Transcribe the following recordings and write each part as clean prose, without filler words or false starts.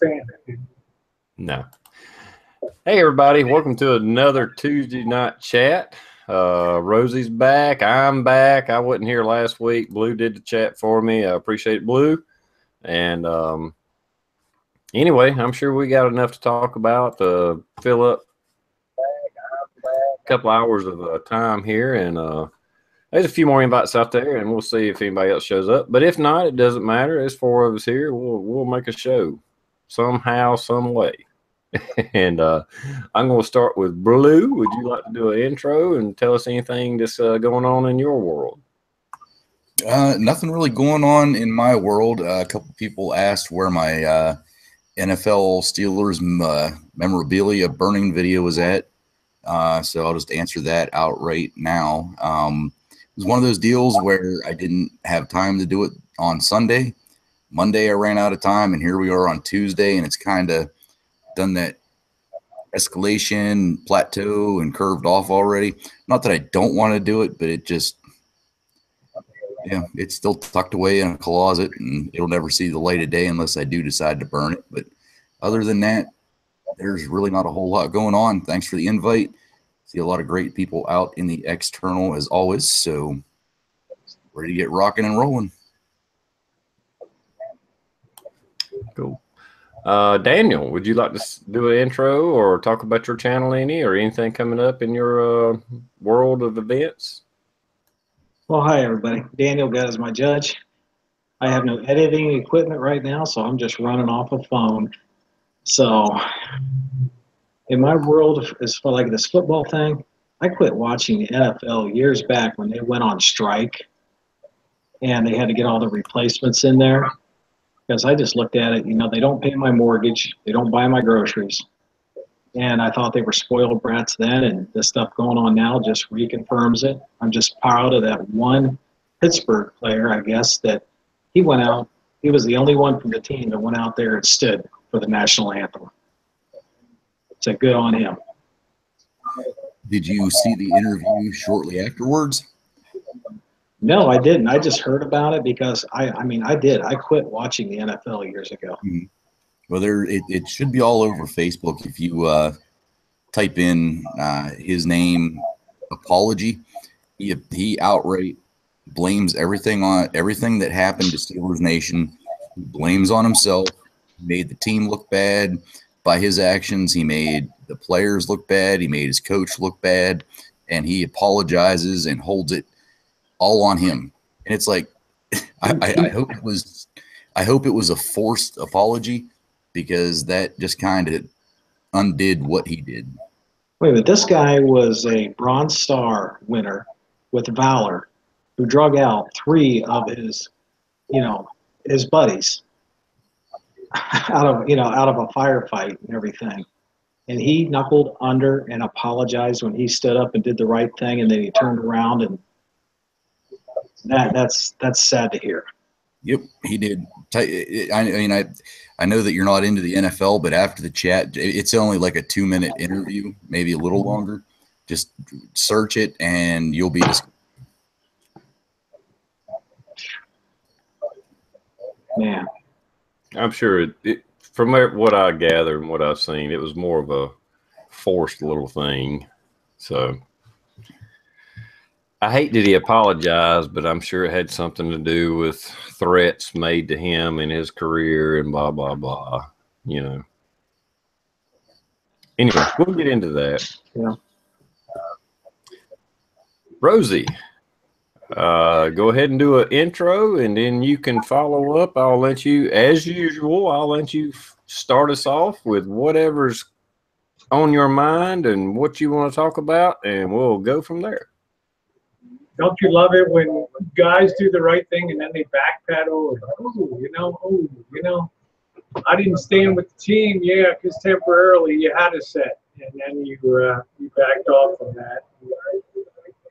fan. No. Hey, everybody. Welcome to another Tuesday night chat. Rosie's back. I'm back. I wasn't here last week. Blue did the chat for me. I appreciate Blue. And anyway, I'm sure we got enough to talk about to fill up a couple hours of time here. And there's a few more invites out there, and we'll see if anybody else shows up. But if not, it doesn't matter. There's 4 of us here. We'll make a show somehow, some way. And I'm going to start with Blue. Would you like to do an intro and tell us anything that's going on in your world? Nothing really going on in my world. A couple people asked where my NFL Steelers memorabilia burning video was at. So I'll just answer that outright now. It was one of those deals where I didn't have time to do it on Sunday. Monday I ran out of time, and here we are on Tuesday, and it's kind of done that escalation, plateau, and curved off already. Not that I don't want to do it, but it just, yeah, it's still tucked away in a closet, and it'll never see the light of day unless I do decide to burn it. But other than that, there's really not a whole lot going on. Thanks for the invite. See a lot of great people out in the external as always. So ready to get rocking and rolling. Cool. Daniel, would you like to do an intro or talk about your channel or anything coming up in your world of events? Well, hi, everybody. Daniel God is my judge. I have no editing equipment right now, so I'm just running off a phone. So in my world, as for like this football thing, I quit watching the NFL years back when they went on strike and they had to get all the replacements in there. Because I just looked at it, you know, they don't pay my mortgage, they don't buy my groceries. And I thought they were spoiled brats then, and this stuff going on now just reconfirms it. I'm just proud of that one Pittsburgh player, I guess, that he went out. He was the only one from the team that went out there and stood for the national anthem. So good on him. Did you see the interview shortly afterwards? No, I didn't. I just heard about it because I mean, I did. I quit watching the NFL years ago. Mm-hmm. Well, it should be all over Facebook. If you type in his name, apology, he outright blames everything that happened to Steelers Nation. He blames on himself. He made the team look bad by his actions. He made the players look bad. He made his coach look bad, and he apologizes and holds it all on him. And it's like, I hope it was a forced apology, because that just kind of undid what he did. Wait a minute, this guy was a Bronze Star winner with Valor, who drug out 3 of his, his buddies out of a firefight and everything. And he knuckled under and apologized when he stood up and did the right thing, and then he turned around, and that's sad to hear. Yep, he did. I know that you're not into the NFL, but after the chat, it's only like a 2-minute interview, maybe a little longer. Just search it, and you'll be Man. I'm sure from what I gather and what I've seen, it was more of a forced little thing. So I hate that he apologized, but I'm sure it had something to do with threats made to him in his career and blah, blah, blah, Anyway, we'll get into that. Yeah. Rosie, go ahead and do an intro, and then you can follow up. I'll let you, as usual, start us off with whatever's on your mind and what you want to talk about, and we'll go from there. Don't you love it when guys do the right thing and then they backpedal? I didn't stand with the team, because temporarily you had a set, and then you backed off from that.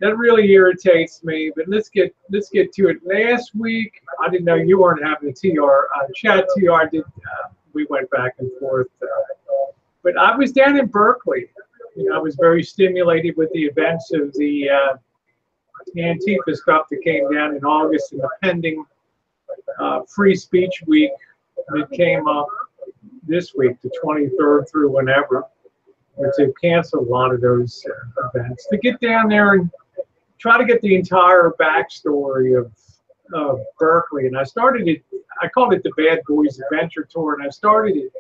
That really irritates me. But let's get to it. Last week, I didn't know you weren't having a TR chat. TR did. We went back and forth, but I was down in Berkeley. I was very stimulated with the events of the Antifa stuff that came down in August and the pending free speech week that came up this week, the 23rd through whenever, which they've canceled a lot of those events, to get down there and try to get the entire backstory of Berkeley. And I started it, I called it the Bad Boys Adventure Tour, and I started it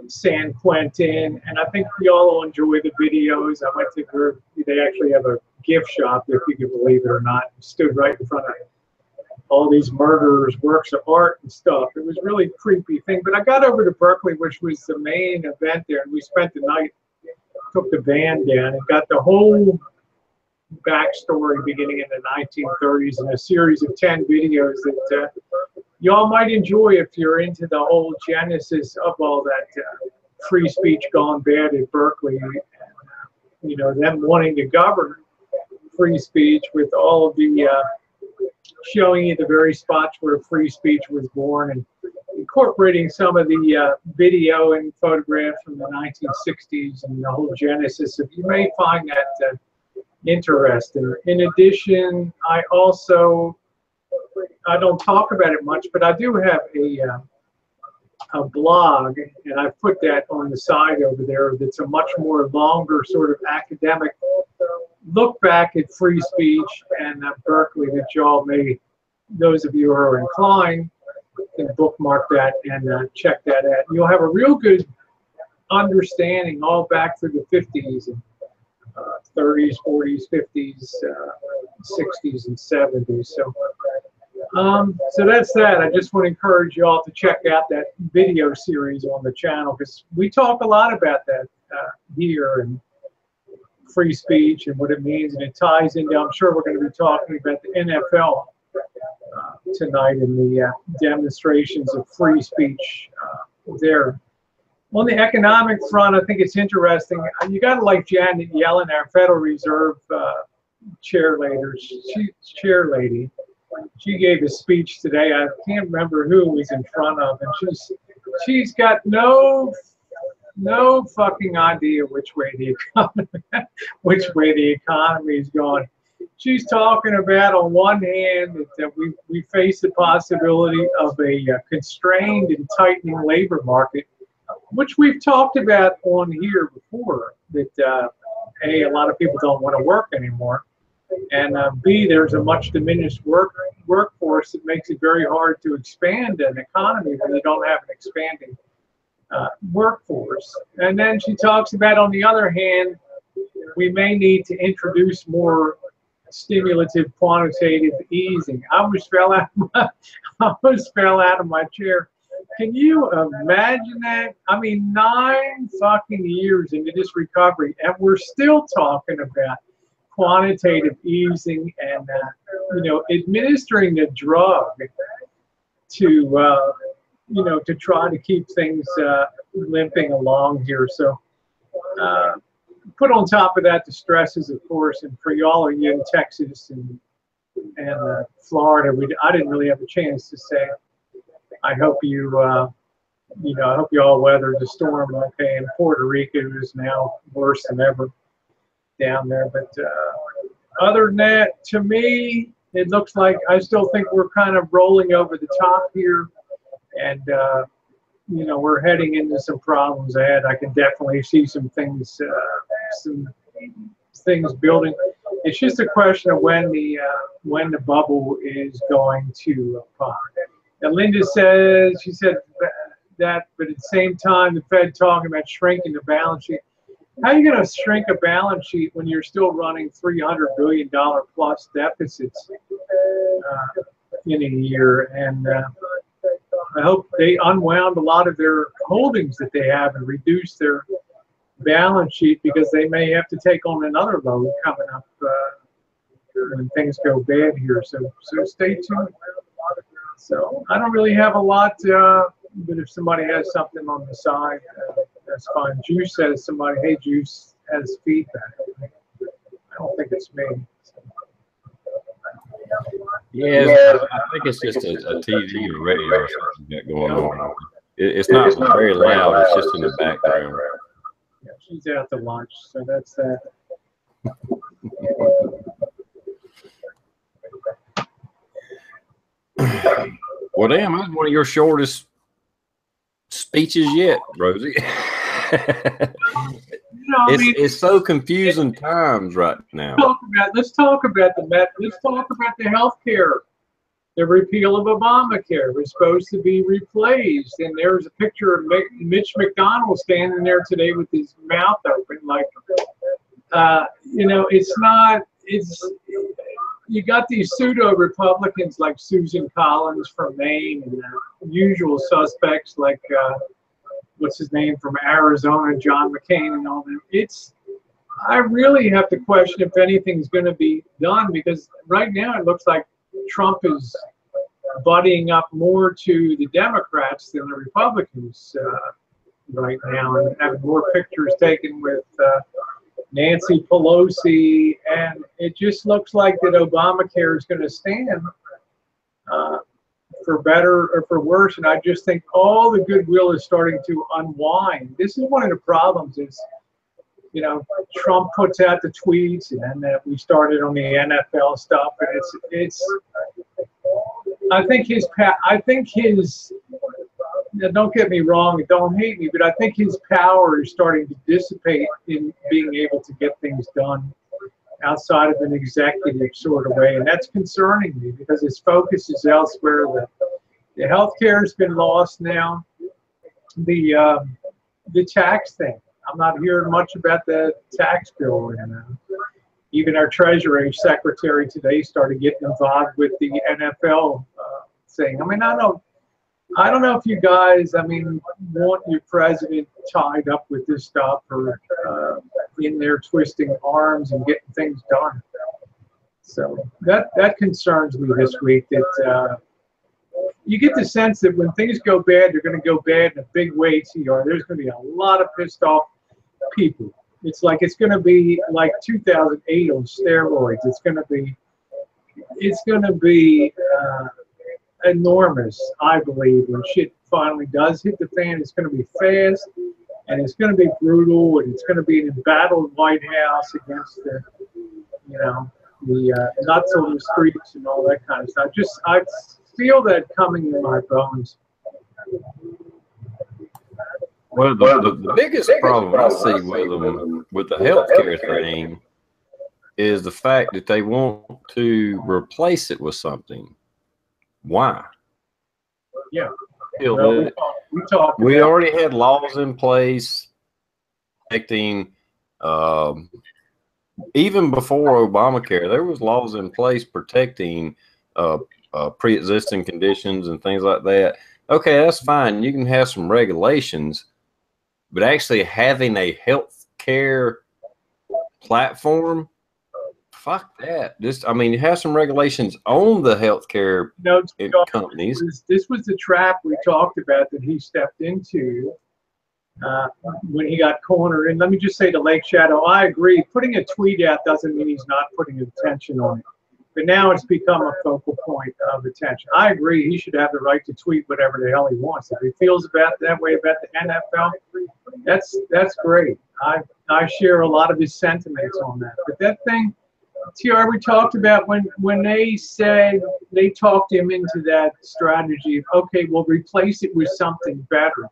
in San Quentin, and I think y'all will enjoy the videos. I went to where they actually have a gift shop, if you can believe it or not, stood right in front of all these murderers' works of art and stuff. It was really a creepy thing. But I got over to Berkeley, which was the main event there, and we spent the night, took the band down, and got the whole backstory beginning in the 1930s in a series of 10 videos that y'all might enjoy if you're into the whole genesis of all that free speech gone bad at Berkeley. You know, them wanting to govern free speech with all of the showing you the very spots where free speech was born, and incorporating some of the video and photographs from the 1960s and the whole genesis. If you may find that interesting. In addition, I don't talk about it much, but I do have a blog, and I put that on the side over there. That's a much more longer sort of academic look back at free speech and Berkeley that y'all may, those of you who are inclined, can bookmark that and check that out. You'll have a real good understanding all back through the 50s and 30s, 40s, 50s, 60s, and 70s. So that's that. I just want to encourage you all to check out that video series on the channel, because we talk a lot about that here, and free speech and what it means, and it ties into, I'm sure we're going to be talking about the NFL tonight and the demonstrations of free speech there. On the economic front, I think it's interesting. You got to like Janet Yellen, our Federal Reserve chair lady. She gave a speech today. I can't remember who was in front of, and she's got no fucking idea which way the economy is going. She's talking about, on one hand, that we face the possibility of a constrained and tightening labor market, which we've talked about on here before, that A, a lot of people don't want to work anymore, and B, there's a much diminished workforce that makes it very hard to expand an economy when you don't have an expanding workforce. And then she talks about, on the other hand, we may need to introduce more stimulative quantitative easing. I almost fell out of my chair. Can you imagine that? I mean, 9 fucking years into this recovery, and we're still talking about quantitative easing and administering the drug to to try to keep things limping along here. So put on top of that the stresses, of course, and for y'all of you in Texas and Florida, I didn't really have a chance to say. I hope you, I hope you all weathered the storm okay. And Puerto Rico is now worse than ever down there. But other than that, to me, it looks like I still think we're kind of rolling over the top here, and we're heading into some problems ahead. I can definitely see some things building. It's just a question of when the bubble is going to pop. And Linda says, she said that, but at the same time, the Fed talking about shrinking the balance sheet. How are you going to shrink a balance sheet when you're still running $300 billion plus deficits in a year? And I hope they unwound a lot of their holdings that they have and reduce their balance sheet, because they may have to take on another load coming up when things go bad here. So stay tuned. So I don't really have a lot, but if somebody has something on the side, that's fine. Juice says somebody, hey, Juice has feedback. I don't think it's me. Yeah, I think it's just a TV or radio or something got going on. It's not very loud. It's just in the background. Yeah, she's out to lunch, so that's that. Well, damn, that's one of your shortest speeches yet, Rosie. It's so confusing times right now. Let's talk about the health care. The repeal of Obamacare was supposed to be replaced, and there's a picture of Mitch McConnell standing there today with his mouth open, like, you got these pseudo Republicans like Susan Collins from Maine, and usual suspects like what's his name from Arizona, John McCain, and all that. I really have to question if anything's going to be done, because right now it looks like Trump is buddying up more to the Democrats than the Republicans right now, and having more pictures taken with Nancy Pelosi, and it just looks like that Obamacare is going to stand for better or for worse. And I just think all the goodwill is starting to unwind. This is one of the problems is, Trump puts out the tweets, and then we started on the NFL stuff, and I think his, now don't get me wrong, don't hate me, but I think his power is starting to dissipate in being able to get things done outside of an executive sort of way. And that's concerning me because his focus is elsewhere. The healthcare has been lost now. The tax thing, I'm not hearing much about the tax bill right now. Even our Treasury Secretary today started getting involved with the NFL thing. I mean, I don't know if you guys, want your president tied up with this stuff or in there twisting arms and getting things done. So that concerns me this week, that you get the sense that when things go bad, they're going to go bad in a big way. There's going to be a lot of pissed off people. It's going to be like 2008 on steroids. It's going to be enormous, I believe, when shit finally does hit the fan. It's going to be fast, and it's going to be brutal, and it's going to be an embattled White House against the nuts on the streets and all that kind of stuff. I feel that coming in my bones. Well, the biggest problem I see with the healthcare thing is the fact that they want to replace it with something. Why? Yeah. We already had laws in place protecting, even before Obamacare, there was laws in place protecting pre-existing conditions and things like that. Okay, that's fine. You can have some regulations, but actually having a health care platform, fuck that. You have some regulations on the healthcare companies. This was the trap we talked about that he stepped into when he got cornered. And let me just say to Lake Shadow, I agree. Putting a tweet out doesn't mean he's not putting attention on it. But now it's become a focal point of attention. I agree. He should have the right to tweet whatever the hell he wants. If he feels that way about the NFL, that's great. I share a lot of his sentiments on that. But that thing, TR, we talked about when they said they talked him into that strategy of, okay, we'll replace it with something better.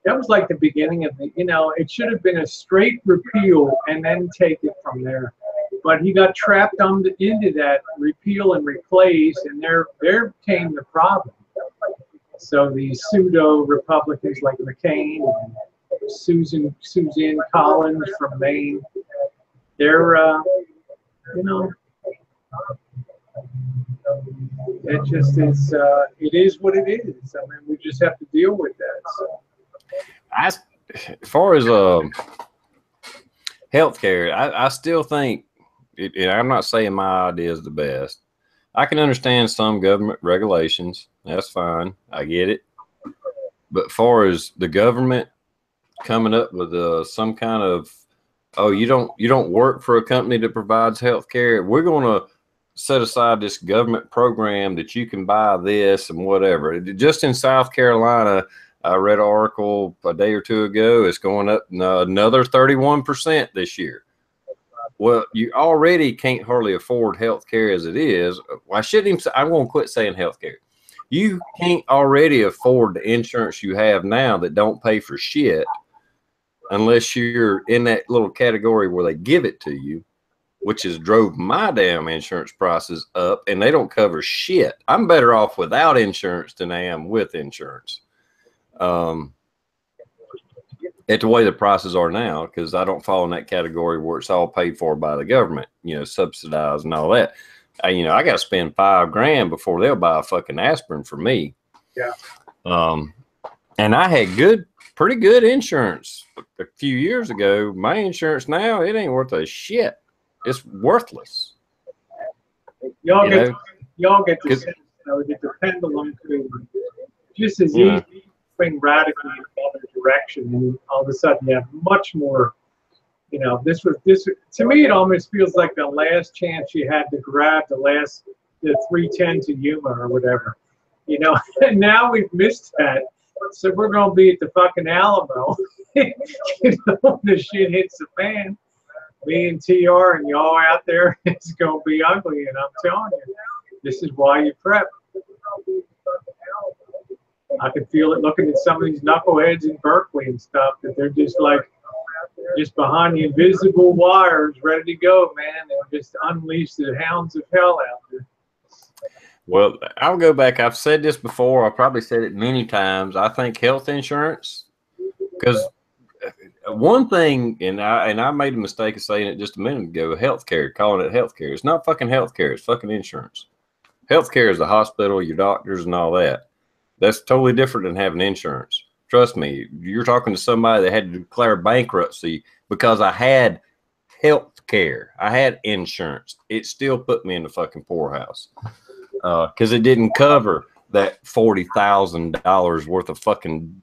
That was like the beginning of it should have been a straight repeal and then take it from there. But he got trapped into that repeal and replace, and there came the problem. So these pseudo Republicans like McCain and Susan Collins from Maine, they're it just is. It is what it is. We just have to deal with that. So. As far as healthcare, I still think. I'm not saying my idea is the best. I can understand some government regulations. That's fine. I get it. But as far as the government coming up with some kind of, you don't work for a company that provides health care, we're going to set aside this government program that you can buy this and whatever. Just in South Carolina, I read an article a day or two ago. It's going up another 31% this year. Well, you already can't hardly afford health care as it is. I shouldn't even say, I'm going to quit saying health care. You can't already afford the insurance you have now that don't pay for shit unless you're in that little category where they give it to you, which has drove my damn insurance prices up, and they don't cover shit. I'm better off without insurance than I am with insurance. At the way the prices are now, because I don't fall in that category where it's all paid for by the government, you know, subsidized and all that. I got to spend $5,000 before they'll buy a fucking aspirin for me. Yeah. And I had pretty good insurance a few years ago. My insurance now, it ain't worth a shit. It's worthless. Y'all get to sense, though, that the pendulum could just as easy swing radically in the other direction, and all of a sudden you have much more. You know, this to me, it almost feels like the last chance you had to grab the 310 to Yuma or whatever. You know, and now we've missed that. So we're gonna be at the fucking Alamo. You know, when the shit hits the fan, me and TR and y'all out there, it's gonna be ugly. And I'm telling you, this is why you prep. I can feel it looking at some of these knuckleheads in Berkeley and stuff, that they're just behind the invisible wires, ready to go, man, and just unleash the hounds of hell out there. Well, I'll go back. I've said this before. I've probably said it many times. I think health insurance, because one thing, and I made a mistake of saying it just a minute ago, healthcare, calling it healthcare. It's not fucking healthcare. It's fucking insurance. Healthcare is the hospital, your doctors, and all that. That's totally different than having insurance. Trust me, you're talking to somebody that had to declare bankruptcy because I had health care. I had insurance. It still put me in the fucking poorhouse because it didn't cover that $40,000 worth of fucking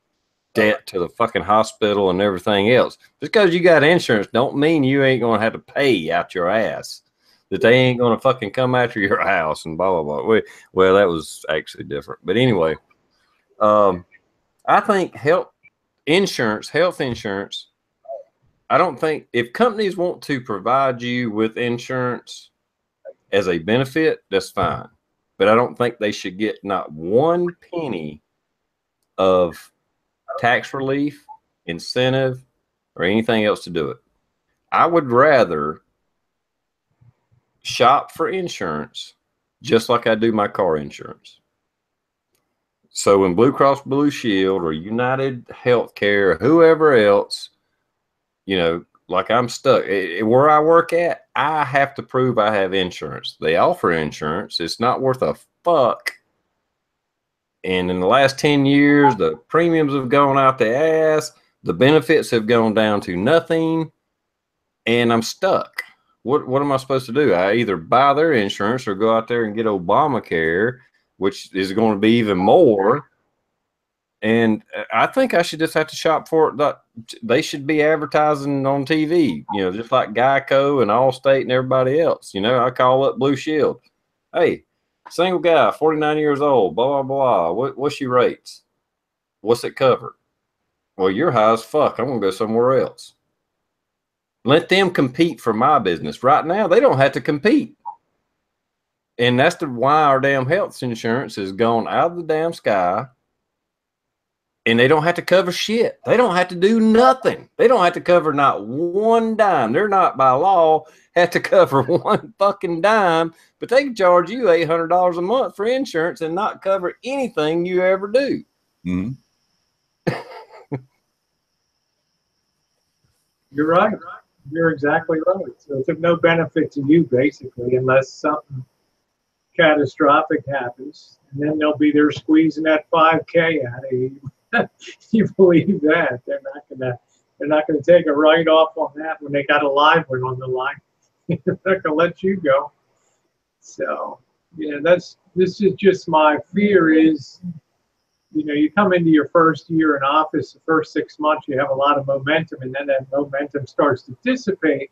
debt to the fucking hospital and everything else. Just because you got insurance don't mean you ain't going to have to pay out your ass. That they ain't going to fucking come after your house and blah, blah, blah. Well, that was actually different. But anyway, I think health insurance, I don't think if companies want to provide you with insurance as a benefit, that's fine. But I don't think they should get not one penny of tax relief, incentive, or anything else to do it. I would rather shop for insurance just like I do my car insurance. So when Blue Cross Blue Shield or United Healthcare or whoever else, you know, like I'm stuck where I work at, I have to prove I have insurance. They offer insurance. It's not worth a fuck. And in the last 10 years, the premiums have gone out the ass. The benefits have gone down to nothing. And I'm stuck. What am I supposed to do? I either buy their insurance or go out there and get Obamacare, which is going to be even more. And I think I should just have to shop for it. They should be advertising on TV, you know, just like Geico and Allstate and everybody else. You know, I call up Blue Shield. Hey, single guy, 49 years old, blah, blah, blah. What's your rates? What's it cover? Well, you're high as fuck. I'm going to go somewhere else. Let them compete for my business. Right now, they don't have to compete. And that's why our damn health insurance has gone out of the damn sky. And they don't have to cover shit. They don't have to do nothing. They don't have to cover not one dime. They're not by law have to cover one fucking dime, but they can charge you $800 a month for insurance and not cover anything you ever do. Mm-hmm. You're right. You're exactly right. So it's of no benefit to you, basically, unless something catastrophic happens. And then they'll be there squeezing that 5K out of you. You believe that? They're not gonna take a write-off on that when they got a live one on the line. They're not gonna let you go. So, yeah, this is just my fear is, you know, you come into your first year in office, the first 6 months, you have a lot of momentum, and then that momentum starts to dissipate.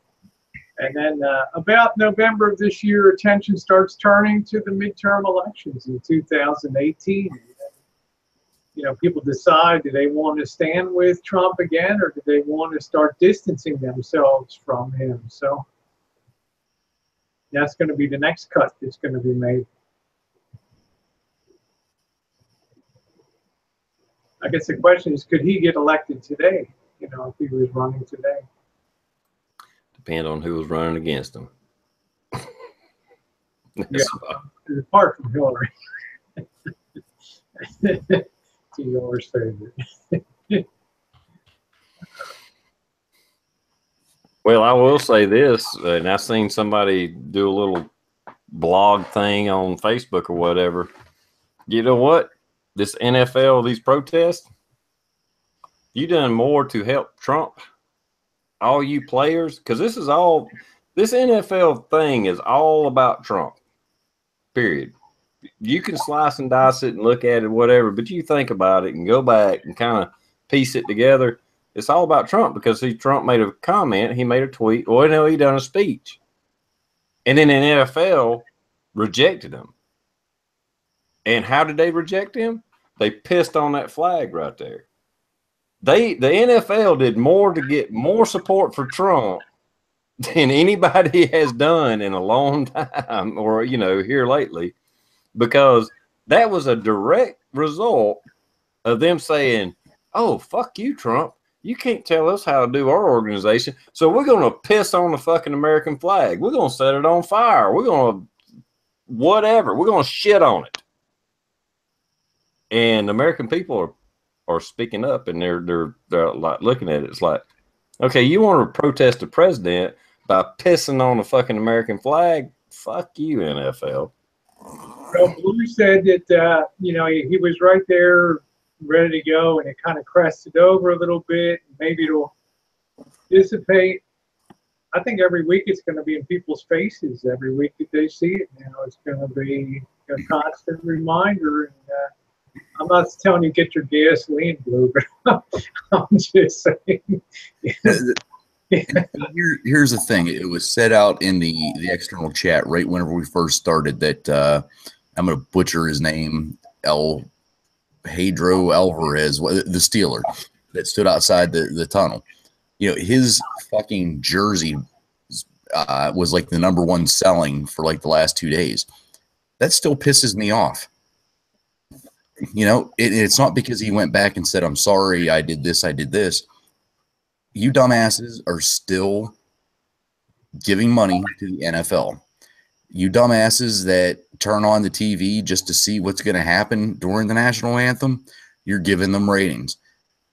And then about November of this year, attention starts turning to the midterm elections in 2018. You know, people decide, do they want to stand with Trump again, or do they want to start distancing themselves from him? So that's going to be the next cut that's going to be made. I guess the question is, could he get elected today? You know, if he was running today. Depend on who was running against him. Yeah, apart from Hillary. To yours favorite. Well, I will say this, and I seen somebody do a little blog thing on Facebook or whatever. You know what? This NFL, these protests, you done more to help Trump, all you players, because this NFL thing is all about Trump, period. You can slice and dice it and look at it, whatever, but you think about it and go back and kind of piece it together. It's all about Trump because Trump made a comment, he made a tweet, or no, he done a speech. And then the NFL rejected him. And how did they reject him? They pissed on that flag right there. The NFL did more to get more support for Trump than anybody has done in a long time, or here lately, because that was a direct result of them saying, "Oh, fuck you, Trump. You can't tell us how to do our organization, so we're going to piss on the fucking American flag. We're going to set it on fire. We're going to whatever. We're going to shit on it." And American people are speaking up, and they're like looking at it. It's like, okay, you want to protest the president by pissing on the fucking American flag? Fuck you, NFL. Well, Blue said that he was right there, ready to go, and it kind of crested over a little bit. Maybe it'll dissipate. I think every week it's going to be in people's faces. Every week that they see it now, it's going to be a constant reminder. And I'm not telling you get your gasoline, Blue, but I'm just saying. Here's the thing. It was set out in the external chat right whenever we first started that I'm going to butcher his name, Pedro Alvarez, the Steeler that stood outside the tunnel. His fucking jersey was like the #1 selling for like the last 2 days. That still pisses me off. It's not because he went back and said, "I'm sorry, I did this, I did this." You dumbasses are still giving money to the NFL. You dumbasses that turn on the TV just to see what's going to happen during the national anthem, you're giving them ratings.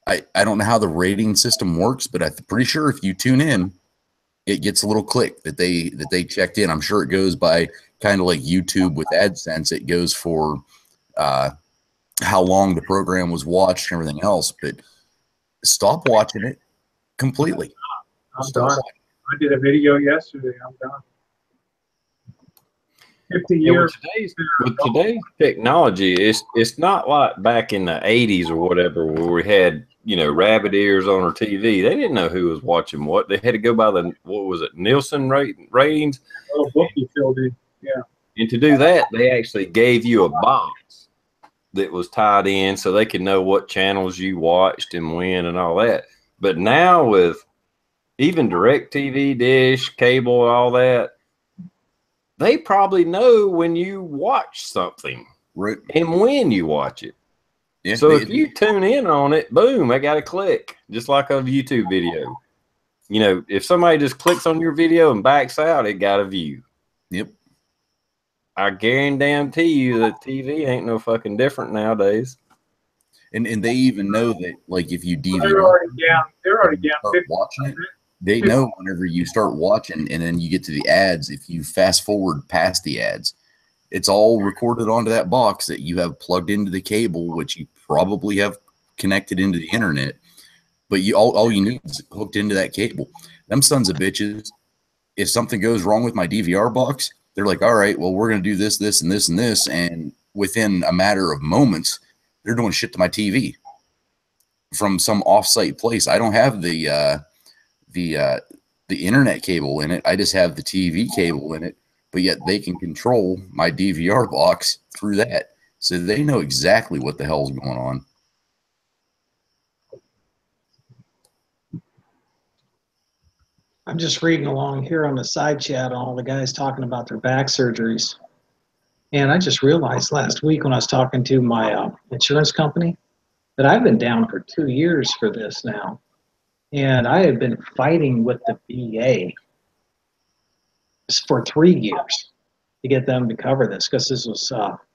I don't know how the rating system works, but I'm pretty sure if you tune in, it gets a little click that they checked in. I'm sure it goes by kind of like YouTube with AdSense. It goes for how long the program was watched and everything else. But stop watching it completely. I'm done. I did a video yesterday. I'm done. 50 years. With today's technology, it's not like back in the 80s or whatever where we had rabbit ears on our TV. They didn't know who was watching what. They had to go by Nielsen ratings. Oh, bookie filled in. Yeah. And to do that, they actually gave you a box that was tied in so they could know what channels you watched and when and all that. But now with even DirecTV, Dish, cable, all that, they probably know when you watch something and when you watch it. Yeah, so if you tune in on it, boom, I got a click, just like a YouTube video. If somebody just clicks on your video and backs out, it got a view. Yep. I guarantee you that TV ain't no fucking different nowadays. And they even know that, like, if you DVR, they're already down. Watching it, they know whenever you start watching and then you get to the ads, if you fast forward past the ads, it's all recorded onto that box that you have plugged into the cable, which you probably have connected into the internet. But all you need is hooked into that cable. Them sons of bitches, if something goes wrong with my DVR box, they're like, all right, well, we're going to do this, this, and this, and this. And within a matter of moments, they're doing shit to my TV from some offsite place. I don't have the internet cable in it. I just have the TV cable in it, but yet they can control my DVR box through that. So they know exactly what the hell's going on. I'm just reading along here on the side chat, all the guys talking about their back surgeries. And I just realized last week when I was talking to my insurance company, But I've been down for 2 years for this now. And I have been fighting with the VA for 3 years to get them to cover this because this was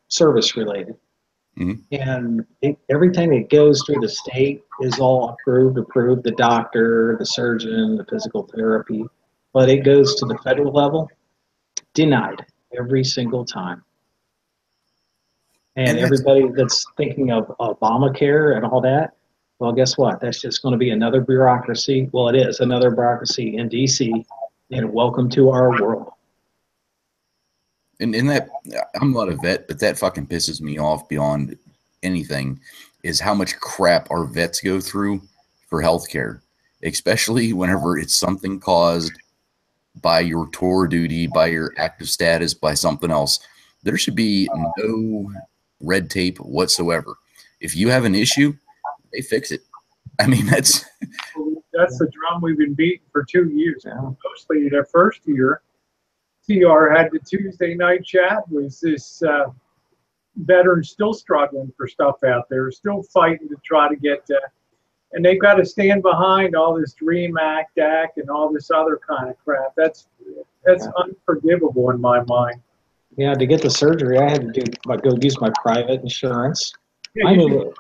service related. Mhm. And everything that goes through the state is all approved, the doctor, the surgeon, the physical therapy. But it goes to the federal level, denied every single time. And And that's, everybody that's thinking of Obamacare and all that, well, guess what? That's just going to be another bureaucracy. Well, it is another bureaucracy in DC. And welcome to our world. and that I'm not a vet, but that fucking pisses me off beyond anything is how much crap our vets go through for healthcare, especially whenever it's something caused by your tour duty, by your active status, by something else. There should be no red tape whatsoever. If you have an issue, they fix it. I mean, that's the drum we've been beating for 2 years. Yeah. Mostly the first year, TR had the Tuesday night chat. Was this veteran still struggling for stuff out there, still fighting to try to get, and they've got to stand behind all this DREAM Act, and all this other kind of crap. That's unforgivable in my mind. Yeah, to get the surgery, I had to go use my private insurance. Yeah, I knew,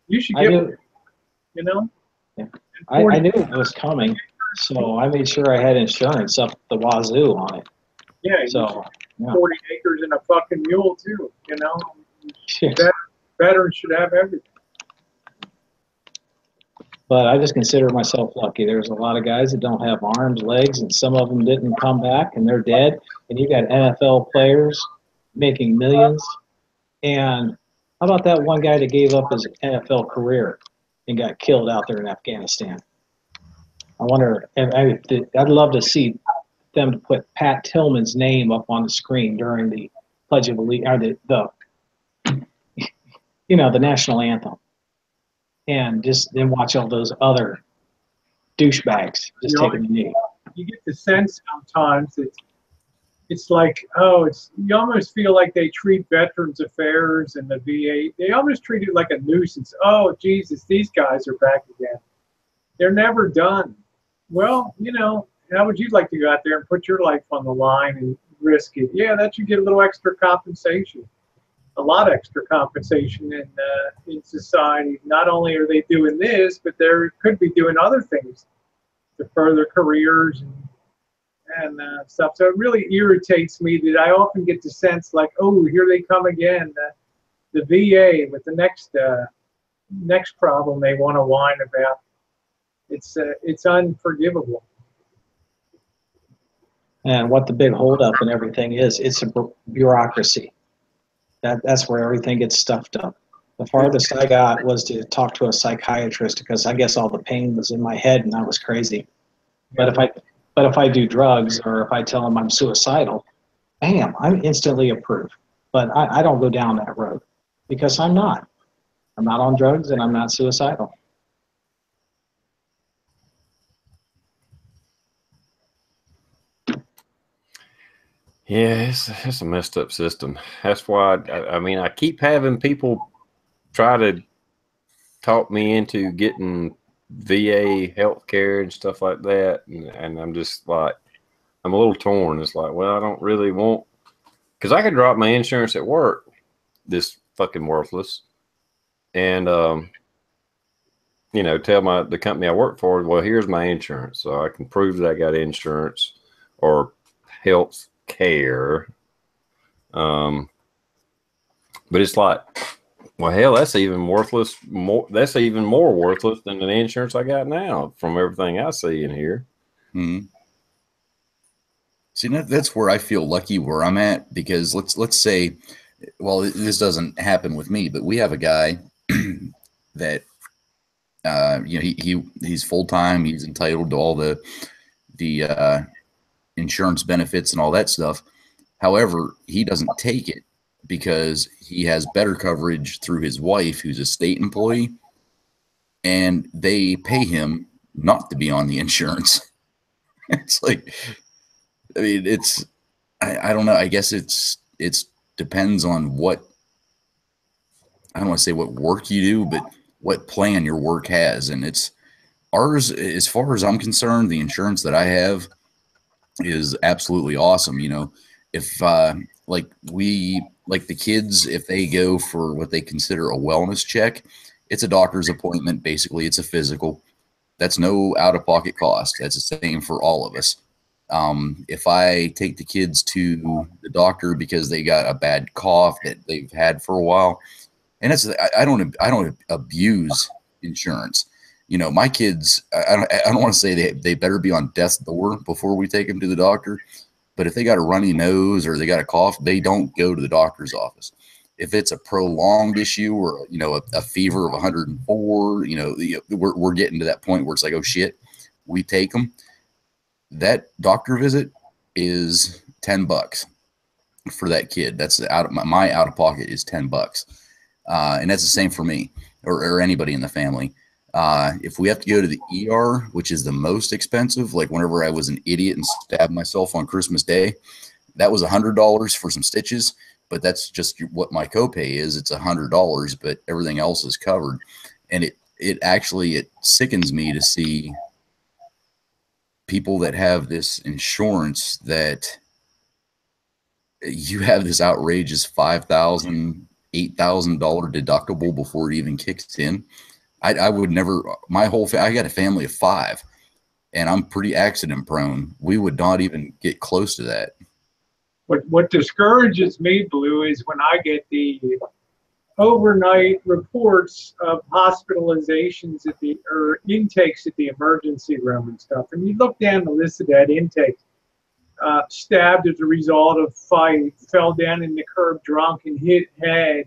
you should I get, knew, you know. Yeah. I knew it was coming, so I made sure I had insurance up the wazoo on it. Yeah, So, yeah. 40 acres and a fucking mule too, you know. Veterans should have everything. But I just consider myself lucky. There's a lot of guys that don't have arms, legs, and some of them didn't come back and they're dead. And you got NFL players making millions. And how about that one guy that gave up his NFL career and got killed out there in Afghanistan? I wonder, I'd love to see them to put Pat Tillman's name up on the screen during the Pledge of Allegiance, or the national anthem. And just then watch all those other douchebags just taking the knee. You get the sense sometimes that it's like, you almost feel like they treat Veterans Affairs and the VA, they almost treat it like a nuisance. Oh, Jesus, these guys are back again. They're never done. Well, how would you like to go out there and put your life on the line and risk it? Yeah, that you get a little extra compensation. A lot of extra compensation in society. Not only are they doing this, but they could be doing other things to further careers and stuff. So it really irritates me that I often get the sense like, oh, here they come again. The VA with the next problem they want to whine about. It's unforgivable. And what the big holdup and everything is, it's a bureaucracy. That's where everything gets stuffed up. The farthest I got was to talk to a psychiatrist because I guess all the pain was in my head and I was crazy. But if I do drugs or if I tell them I'm suicidal, bam, I'm instantly approved. But I don't go down that road because I'm not. I'm not on drugs and I'm not suicidal. Yeah, it's a messed up system. That's why I keep having people try to talk me into getting VA health care and stuff like that, and I'm just like, I'm a little torn. It's like, well, I don't really want, because I could drop my insurance at work, this fucking worthless, and tell the company I work for, well, here's my insurance, so I can prove that I got insurance or health care. But it's like, well, hell, that's even worthless. That's even more worthless than the insurance I got now from everything I see in here. Mm-hmm. See, that's where I feel lucky where I'm at, because let's say, well, this doesn't happen with me, but we have a guy that he's full time. He's entitled to all the insurance benefits and all that stuff. However, he doesn't take it because he has better coverage through his wife, who's a state employee, and they pay him not to be on the insurance. It's like, I mean, I don't know. I guess it's depends on what, I don't want to say what work you do, but what plan your work has. And it's ours, as far as I'm concerned, the insurance that I have is absolutely awesome. You know, if like the kids, if they go for what they consider a wellness check, it's a doctor's appointment. Basically, it's a physical. That's no out-of-pocket cost. That's the same for all of us. If I take the kids to the doctor because they got a bad cough that they've had for a while, and I don't abuse insurance. You know, my kids, I don't want to say they better be on death's door before we take them to the doctor, but if they got a runny nose or they got a cough, they don't go to the doctor's office. If it's a prolonged issue or, you know, a fever of 104, you know, we're getting to that point where it's like, oh shit, we take them. That doctor visit is $10 for that kid. That's out of my out of pocket is $10. And that's the same for me or anybody in the family. If we have to go to the ER, which is the most expensive, like whenever I was an idiot and stabbed myself on Christmas Day, that was $100 for some stitches, but that's just what my copay is. It's $100, but everything else is covered. And it sickens me to see people that have this insurance that you have this outrageous $5,000, $8,000 deductible before it even kicks in. I would never, I got a family of 5 and I'm pretty accident prone. We would not even get close to that. What discourages me, Blue, is when I get the overnight reports of hospitalizations or intakes at the emergency room and stuff. And you look down the list of that intake, stabbed as a result of fight, fell down in the curb drunk and hit head.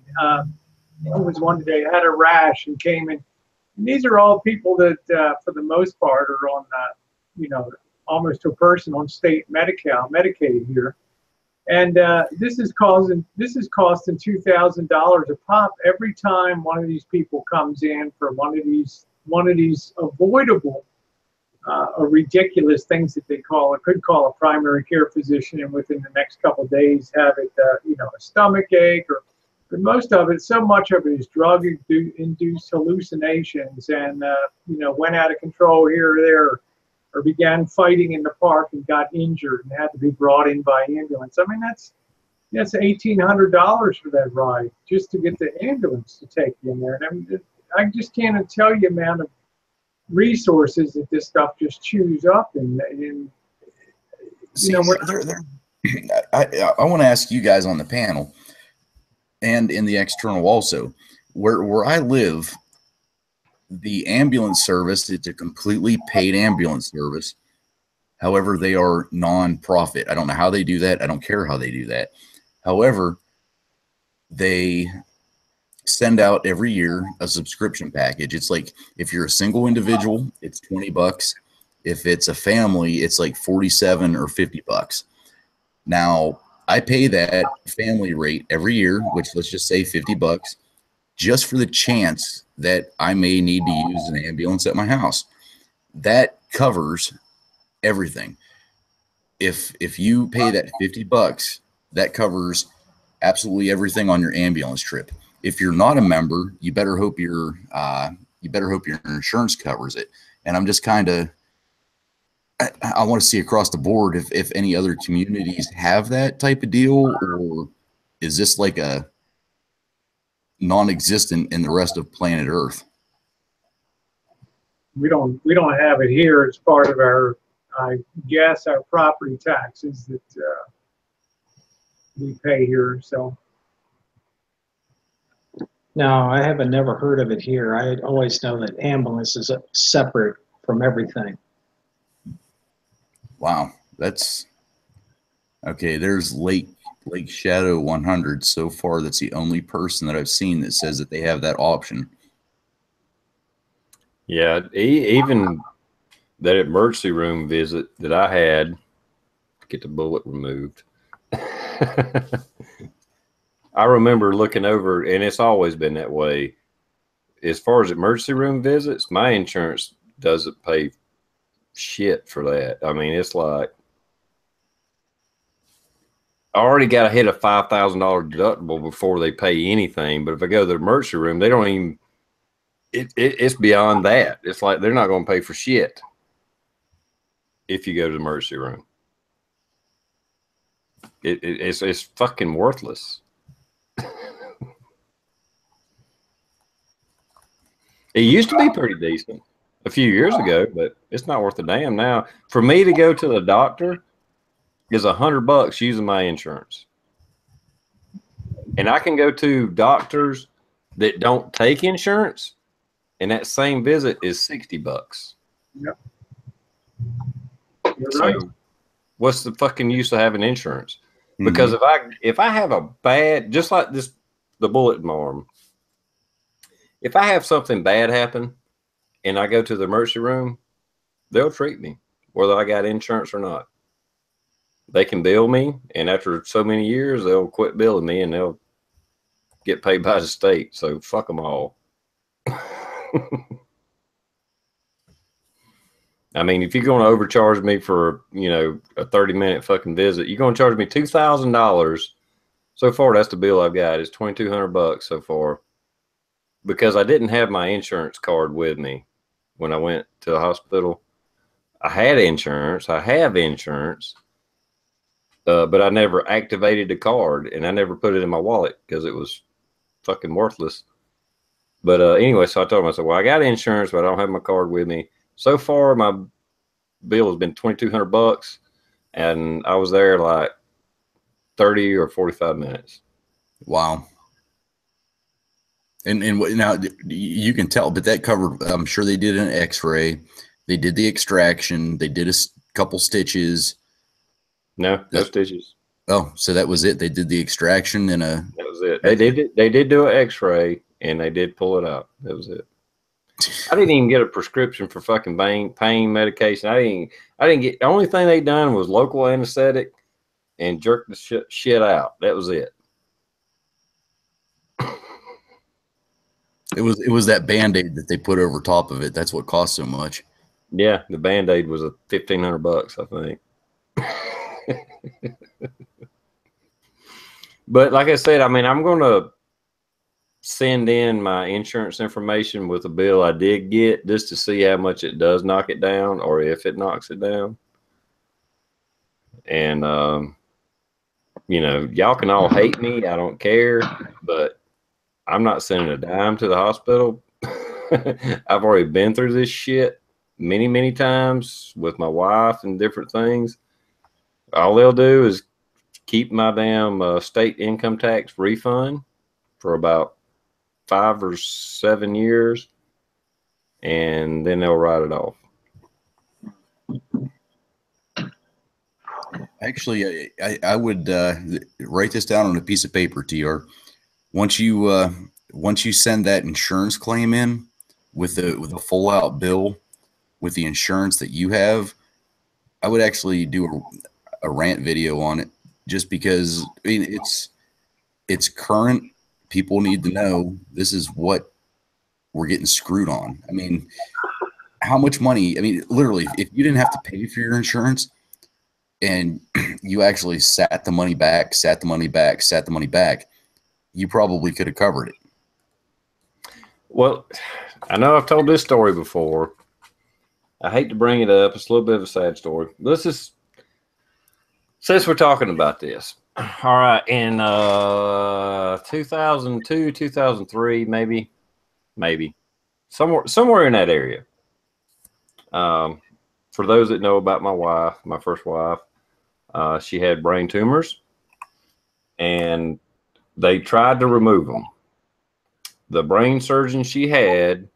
There was one today, had a rash and came in. And these are all people that, for the most part, are on, you know, almost to a person on state Medicaid here. And this is costing $2,000 a pop every time one of these people comes in for one of these avoidable or ridiculous things that they could call a primary care physician, and within the next couple of days have it, you know, a stomach ache, but most of it, so much of it is drug-induced hallucinations, and you know, went out of control here or there, or began fighting in the park and got injured and had to be brought in by ambulance. I mean, that's $1,800 for that ride just to get the ambulance to take you in there. And I mean, I just can't tell you the amount of resources that this stuff just chews up. And see, I want to ask you guys on the panel and in the external also, where I live, the ambulance service, it's a completely paid ambulance service. However, they are non-profit. I don't know how they do that. I don't care how they do that. However, they send out every year a subscription package. It's like if you're a single individual, it's $20. If it's a family, it's like $47 or $50. Now, I pay that family rate every year, which let's just say $50, just for the chance that I may need to use an ambulance at my house. That covers everything. If you pay that $50, that covers absolutely everything on your ambulance trip. If you're not a member, you better hope your insurance covers it. And I'm just kind of, I want to see across the board if any other communities have that type of deal, or is this like a non-existent in the rest of planet Earth? we don't have it here. It's part of our, I guess, our property taxes that we pay here. So No, I haven't never heard of it here. I always know that ambulance is separate from everything. Wow, that's okay. There's Lake Shadow 100 so far. That's the only person that I've seen that says that they have that option. Yeah, even that emergency room visit that I had to get the bullet removed. I remember looking over, and it's always been that way. As far as emergency room visits, my insurance doesn't pay shit for that. I mean, it's like I already got to hit a $5,000 deductible before they pay anything. But if I go to the emergency room, they don't even. It's beyond that. It's like they're not going to pay for shit if you go to the emergency room. It's fucking worthless. It used to be pretty decent a few years ago, but it's not worth a damn now. For me to go to the doctor is $100 using my insurance, and I can go to doctors that don't take insurance, and that same visit is $60. Yep. You're So, right. what's the fucking use of having insurance? Because if I have a bad, just like this, the bullet in my arm, if I have something bad happen and I go to the emergency room, they'll treat me whether I got insurance or not. They can bill me, and after so many years, they'll quit billing me and they'll get paid by the state. So fuck them all. I mean, if you're going to overcharge me for, you know, a 30-minute fucking visit, you're going to charge me $2,000. So far, that's the bill I've got. It's $2,200 so far, because I didn't have my insurance card with me when I went to the hospital. I had insurance. I have insurance, but I never activated the card, and I never put it in my wallet because it was fucking worthless. But anyway, so I told myself, well, I got insurance, but I don't have my card with me. So far, my bill has been $2,200, and I was there like 30 or 45 minutes. Wow. And now you can tell, but that covered, I'm sure they did an x-ray. They did the extraction. They did a couple stitches. No stitches. Oh, so that was it. They did the extraction and that was it. They did do an x-ray, and they did pull it out. That was it. I didn't even get a prescription for fucking pain medication. I didn't get, the only thing they done was local anesthetic and jerk the shit out. That was it. It was that Band-Aid that they put over top of it. That's what cost so much. Yeah, the Band-Aid was $1,500, I think. But like I said, I mean, I'm going to send in my insurance information with a bill I did get, just to see how much it does knock it down, or if it knocks it down. And you know, y'all can all hate me, I don't care, but I'm not sending a dime to the hospital. I've already been through this shit many times with my wife and different things. All they'll do is keep my damn state income tax refund for about 5 or 7 years, and then they'll write it off. Actually, I would write this down on a piece of paper, TR. Once you send that insurance claim in with a full out bill with the insurance that you have, I would actually do a rant video on it, just because I mean it's current. People need to know this is what we're getting screwed on. I mean, how much money? I mean, literally, if you didn't have to pay for your insurance and you actually sat the money back, you probably could have covered it. Well, I know I've told this story before. I hate to bring it up. It's a little bit of a sad story. Let's just, since we're talking about this, all right, in 2002, 2003, maybe somewhere in that area. For those that know about my wife, my first wife, she had brain tumors, and they tried to remove them. The brain surgeon she had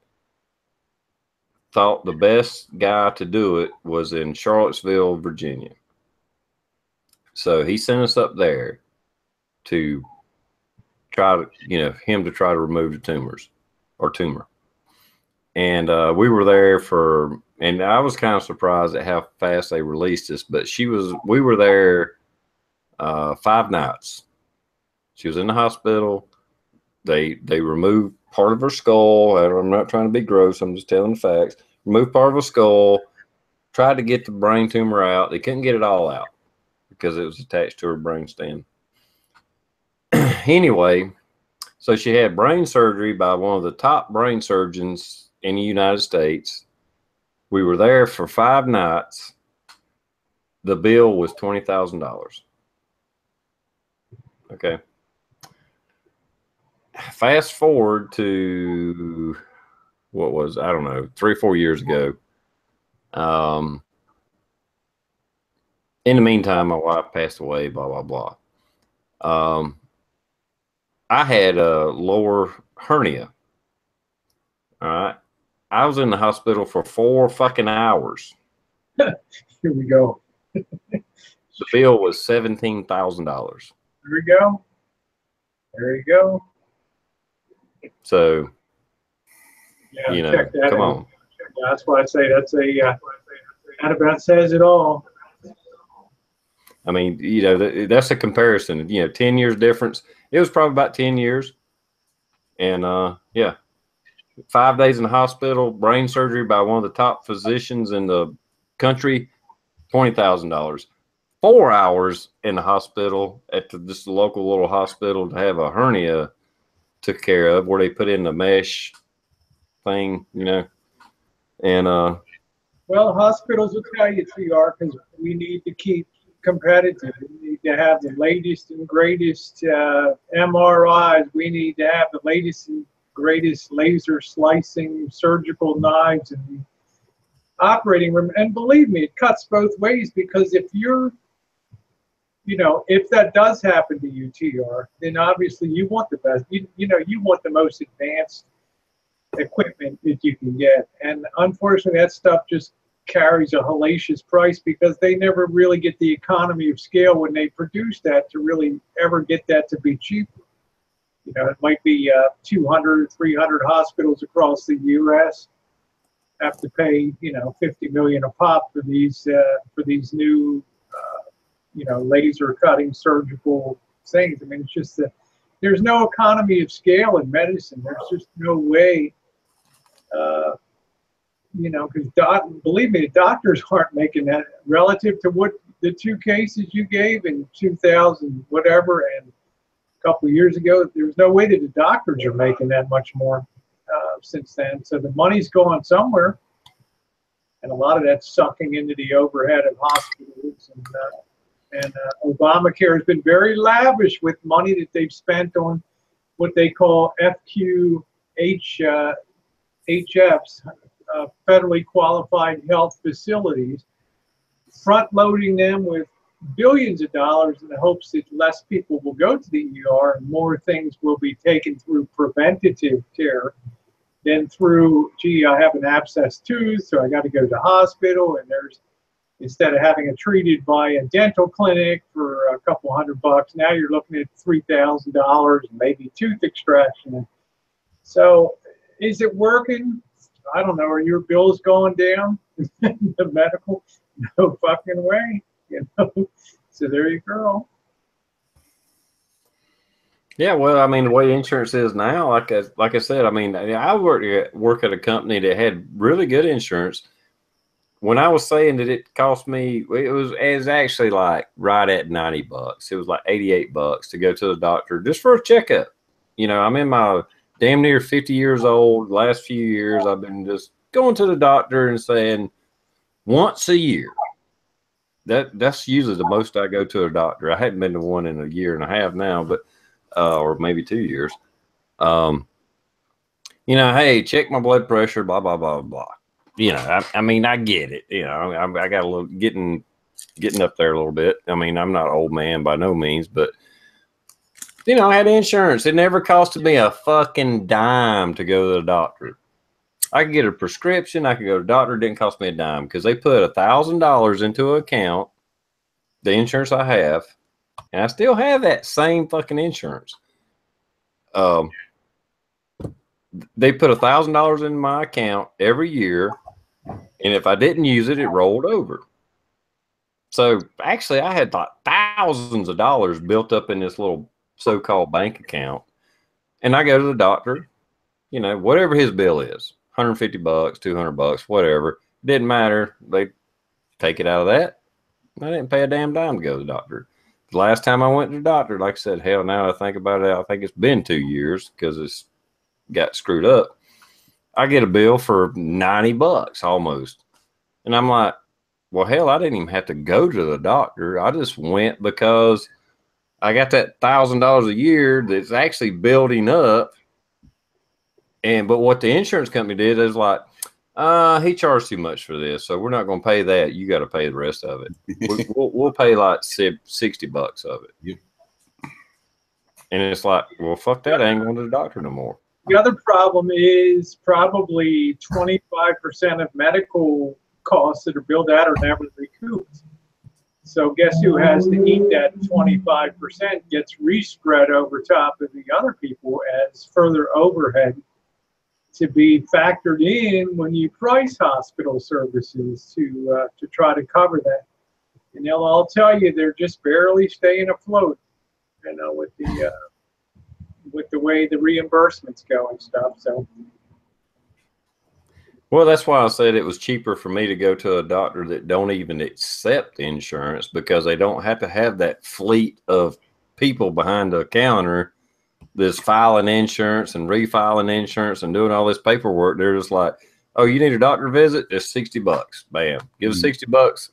thought the best guy to do it was in Charlottesville, Virginia. So he sent us up there to try to, him to try to remove the tumor. And we were there and I was kind of surprised at how fast they released us, but we were there 5 nights. She was in the hospital. They removed part of her skull. I'm not trying to be gross. I'm just telling the facts. Removed part of her skull, tried to get the brain tumor out. They couldn't get it all out. because it was attached to her brainstem. Anyway, so she had brain surgery by one of the top brain surgeons in the United States. We were there for 5 nights. The bill was $20,000. Okay. Fast forward to what was, I don't know, 3 or 4 years ago. In the meantime, my wife passed away, blah, blah, blah. I had a lower hernia. All right. I was in the hospital for 4 fucking hours. Here we go. The bill was $17,000. There we go. There you go. So, Yeah, you know, check that come out. on. Yeah, that's why I say that's that about says it all. I mean, you know, that's a comparison. You know, 10 years difference. It was probably about 10 years. And, yeah, 5 days in the hospital, brain surgery by one of the top physicians in the country, $20,000. 4 hours in the hospital at just a local little hospital to have a hernia took care of, where they put in the mesh thing, you know. And Well, hospitals will tell you, TR, because we need to keep competitive. We need to have the latest and greatest MRIs. We need to have the latest and greatest laser slicing surgical knives in the operating room. And believe me, it cuts both ways, because if you're, you know, if that does happen to you, TR, then obviously you want the best. You know, you want the most advanced equipment that you can get. And unfortunately, that stuff just carries a hellacious price, because they never really get the economy of scale when they produce that to really ever get that to be cheaper. You know, it might be 200, 300 hospitals across the U.S. have to pay, you know, $50 million a pop for these new you know, laser cutting surgical things. I mean, it's just that there's no economy of scale in medicine. There's just no way, you know, because believe me, the doctors aren't making that relative to what the 2 cases you gave in 2000 whatever and a couple of years ago. There's no way that the doctors are making that much more since then. So the money's going somewhere, and a lot of that's sucking into the overhead of hospitals. And Obamacare has been very lavish with money that they've spent on what they call HFs, federally qualified health facilities, front-loading them with billions of dollars in the hopes that less people will go to the ER and more things will be taken through preventative care than through, gee, I have an abscessed tooth, so I got to go to the hospital, and there's, instead of having it treated by a dental clinic for a couple $100, now you're looking at $3,000 and maybe tooth extraction. So is it working? I don't know. Are your bills going down? The medical? No fucking way. You know? So there you go. yeah, well, I mean, the way insurance is now, like I said, I mean, I work at a company that had really good insurance. When I was saying that it cost me, it was actually like right at $90. It was like $88 to go to the doctor just for a checkup. You know, I'm in my damn near 50 years old. Last few years, I've been just going to the doctor and saying once a year. That's usually the most I go to a doctor. I haven't been to one in a year and a half now, but or maybe 2 years. You know, hey, check my blood pressure, blah blah blah blah. You know, I mean, I get it. You know, I got a little getting up there a little bit. I mean, I'm not an old man by no means, but you know, I had insurance. It never costed me a fucking dime to go to the doctor. I could get a prescription. I could go to the doctor. It didn't cost me a dime because they put $1,000 into an account, the insurance I have, and I still have that same fucking insurance. They put $1,000 in my account every year, and if I didn't use it, it rolled over. So actually, I had like thousands of dollars built up in this little so-called bank account, and I go to the doctor, you know, whatever his bill is, $150, $200, whatever, didn't matter. They take it out of that, I didn't pay a damn dime to go to the doctor. The last time I went to the doctor, like I said, hell, now I think about it, I think it's been 2 years because it's got screwed up. I get a bill for $90 almost. And I'm like, well, hell, I didn't even have to go to the doctor. I just went because I got that $1,000 a year that's actually building up. But what the insurance company did is like, he charged too much for this, so we're not going to pay that. You got to pay the rest of it. We'll pay like $60 of it. Yep. And it's like, well, fuck that. I ain't going to the doctor no more. The other problem is probably 25% of medical costs that are billed out are never recouped. So guess who has to eat that 25% gets respread over top of the other people as further overhead to be factored in when you price hospital services to try to cover that. And they'll all tell you they're just barely staying afloat, you know, with the way the reimbursements go and stuff. So, well, that's why I said it was cheaper for me to go to a doctor that don't even accept insurance, because they don't have to have that fleet of people behind the counter that's filing insurance and refiling insurance and doing all this paperwork. They're just like, oh, you need a doctor visit? It's $60. Bam. Give us $60.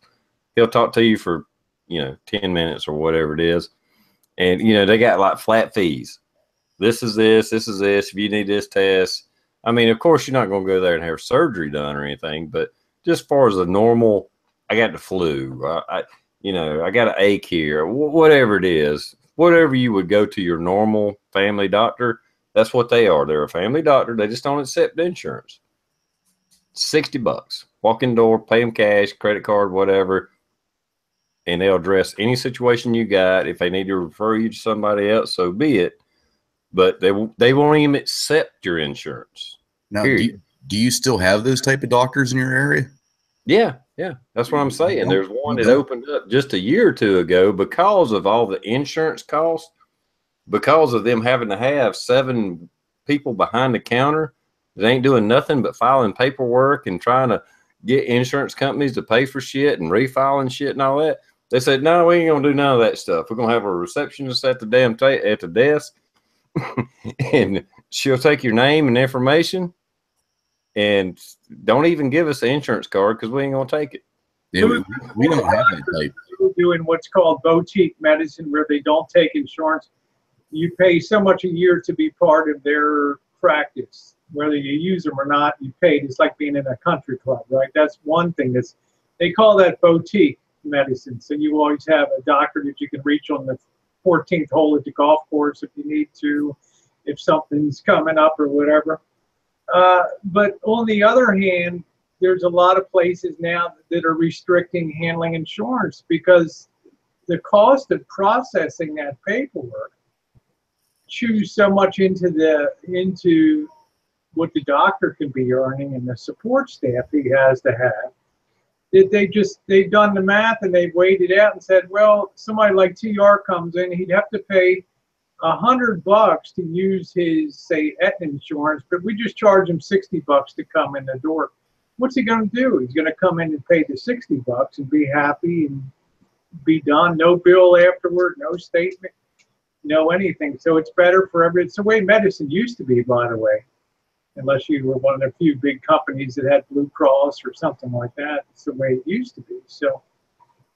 He'll talk to you for, 10 minutes or whatever it is. And, they got like flat fees. This is this. If you need this test. I mean, of course, you're not going to go there and have surgery done or anything, but just as far as a normal, I got the flu, I got an ache here, whatever it is, whatever you would go to your normal family doctor, that's what they are. They're a family doctor. They just don't accept insurance. $60. Walk in the door, pay them cash, credit card, whatever, and they'll address any situation you got. If they need to refer you to somebody else, so be it. But they won't even accept your insurance. Now, do you still have those type of doctors in your area? Yeah. That's what I'm saying. There's one that opened up just a year or two ago because of all the insurance costs, because of them having to have 7 people behind the counter that ain't doing nothing but filing paperwork and trying to get insurance companies to pay for shit and refiling shit and all that. They said, no, we ain't going to do none of that stuff. We're going to have a receptionist at the at the desk. And she'll take your name and information and don't even give us the insurance card because we ain't gonna take it. Yeah, we don't have that type. We're doing what's called boutique medicine, where they don't take insurance. You pay so much a year to be part of their practice. Whether you use them or not, you paid. It's like being in a country club, right? That's one thing. They call that boutique medicine. So you always have a doctor that you can reach on the 14th hole at the golf course if you need to, if something's coming up or whatever. But on the other hand, there's a lot of places now that are restricting handling insurance because the cost of processing that paperwork chews so much into what the doctor can be earning and the support staff he has to have. They've done the math and they've weighed it out and said, well, somebody like TR comes in, he'd have to pay $100 to use his, say, Aetna insurance, but we just charge him $60 to come in the door. What's he going to do? He's going to come in and pay the $60 and be happy and be done. No bill afterward, no statement, no anything. So it's better for everybody. It's the way medicine used to be, by the way. Unless you were one of the few big companies that had Blue Cross or something like that. It's the way it used to be. So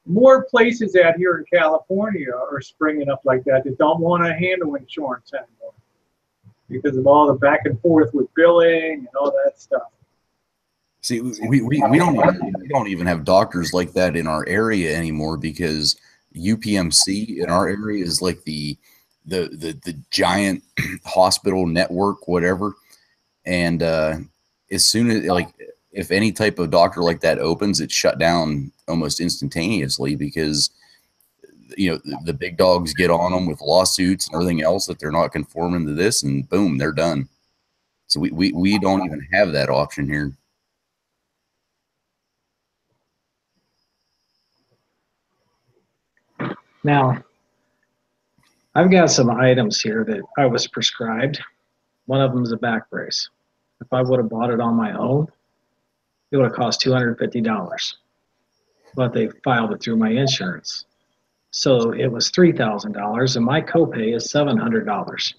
more places out here in California are springing up like that don't want to handle insurance anymore because of all the back and forth with billing and all that stuff. See, we don't even have doctors like that in our area anymore because UPMC in our area is like the giant hospital network, whatever. And as soon as, like, if any type of doctor like that opens, it's shut down almost instantaneously because, the big dogs get on them with lawsuits and everything else that they're not conforming to this, and boom, they're done. So we don't even have that option here. Now, I've got some items here that I was prescribed. One of them is a back brace. If I would have bought it on my own, it would have cost $250. but they filed it through my insurance. So it was $3,000 and my copay is $700.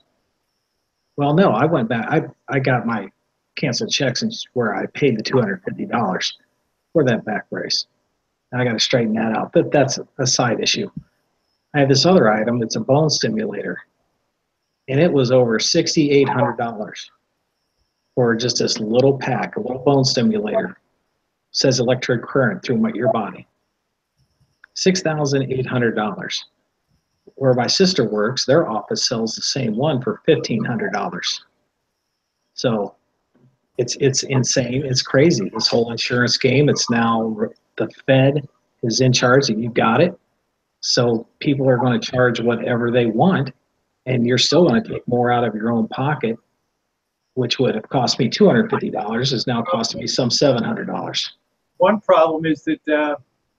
Well, no, I went back. I got my canceled checks and where I paid the $250 for that back brace. And I got to straighten that out, but that's a side issue. I have this other item. It's a bone stimulator, and it was over $6,800 for just this little pack, a little bone stimulator. It says electric current through your body. $6,800. Where my sister works, their office sells the same one for $1,500. So it's insane. It's crazy. This whole insurance game. It's now the Fed is in charge, and you got it. So people are going to charge whatever they want, and you're still going to take more out of your own pocket, which would have cost me $250 is now costing me some $700. One problem is that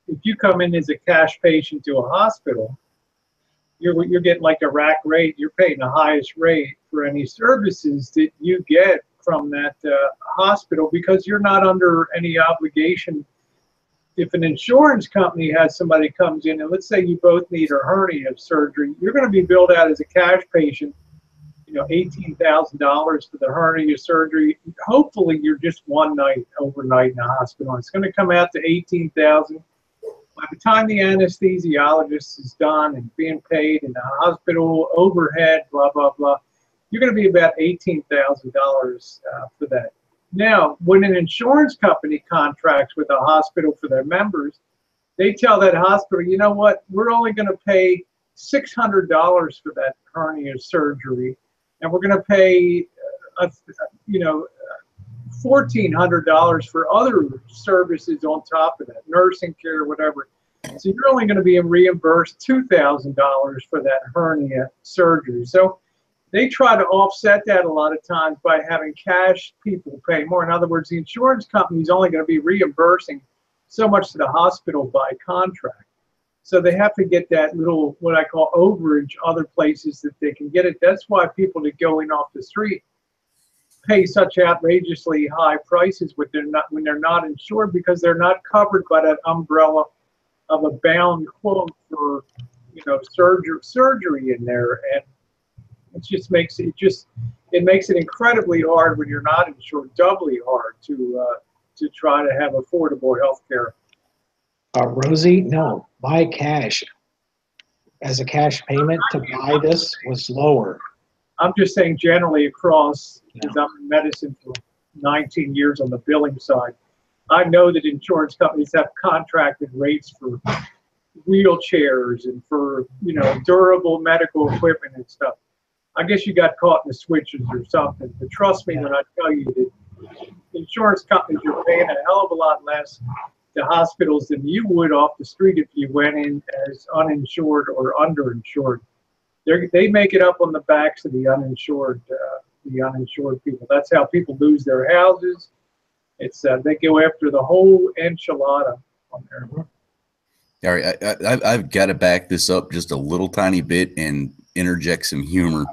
if you come in as a cash patient to a hospital, you're getting like a rack rate. You're paying the highest rate for any services that you get from that hospital because you're not under any obligation. If an insurance company has somebody comes in and let's say you both need a hernia surgery, you're going to be billed out as a cash patient, $18,000 for the hernia surgery. Hopefully you're just one night overnight in the hospital. It's going to come out to $18,000. By the time the anesthesiologist is done and being paid in the hospital overhead, blah, blah, blah, you're going to be about $18,000 for that. Now, when an insurance company contracts with a hospital for their members, they tell that hospital, you know what, we're only going to pay $600 for that hernia surgery, and we're going to pay, $1,400 for other services on top of that, nursing care, whatever. So you're only going to be reimbursed $2,000 for that hernia surgery. So they try to offset that a lot of times by having cash people pay more. In other words, the insurance company is only going to be reimbursing so much to the hospital by contract. So they have to get that little, what I call overage, other places that they can get it. That's why people that go in off the street pay such outrageously high prices when they're not insured, because they're not covered by that umbrella of a bound quote for surgery in there. And it makes it incredibly hard when you're not insured, doubly hard to try to have affordable health care. Rosie, no, buy cash. As a cash payment to buy this was lower. I'm just saying generally across, because I'm in medicine for 19 years on the billing side, I know that insurance companies have contracted rates for wheelchairs and for durable medical equipment and stuff. I guess you got caught in the switches or something. But trust me when I tell you that insurance companies are paying a hell of a lot less to hospitals than you would off the street if you went in as uninsured or underinsured. They make it up on the backs of the uninsured people. That's how people lose their houses. It's they go after the whole enchilada on there. All right, I've got to back this up just a little tiny bit and interject some humor.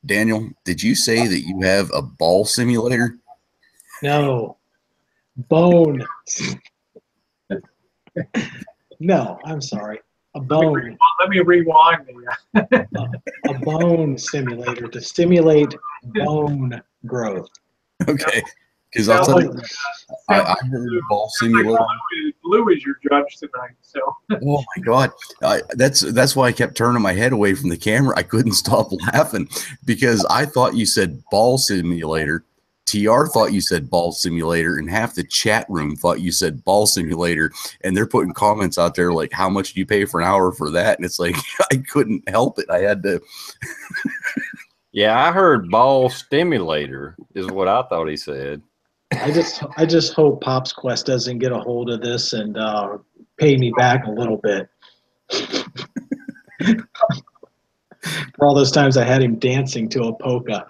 Daniel, did you say that you have a ball simulator? No, bone. No, I'm sorry. A bone. Let me rewind. A bone simulator to stimulate bone growth. Okay, because I'll tell you, I heard ball simulator. Blue is your judge tonight. So. Oh my God, that's why I kept turning my head away from the camera. I couldn't stop laughing because I thought you said ball simulator. TR thought you said ball simulator, and half the chat room thought you said ball simulator, and they're putting comments out there like, how much do you pay for an hour for that? And it's like, I couldn't help it. I had to. Yeah, I heard ball stimulator is what I thought he said. I just hope Pops Quest doesn't get a hold of this and pay me back a little bit. For all those times I had him dancing to a polka.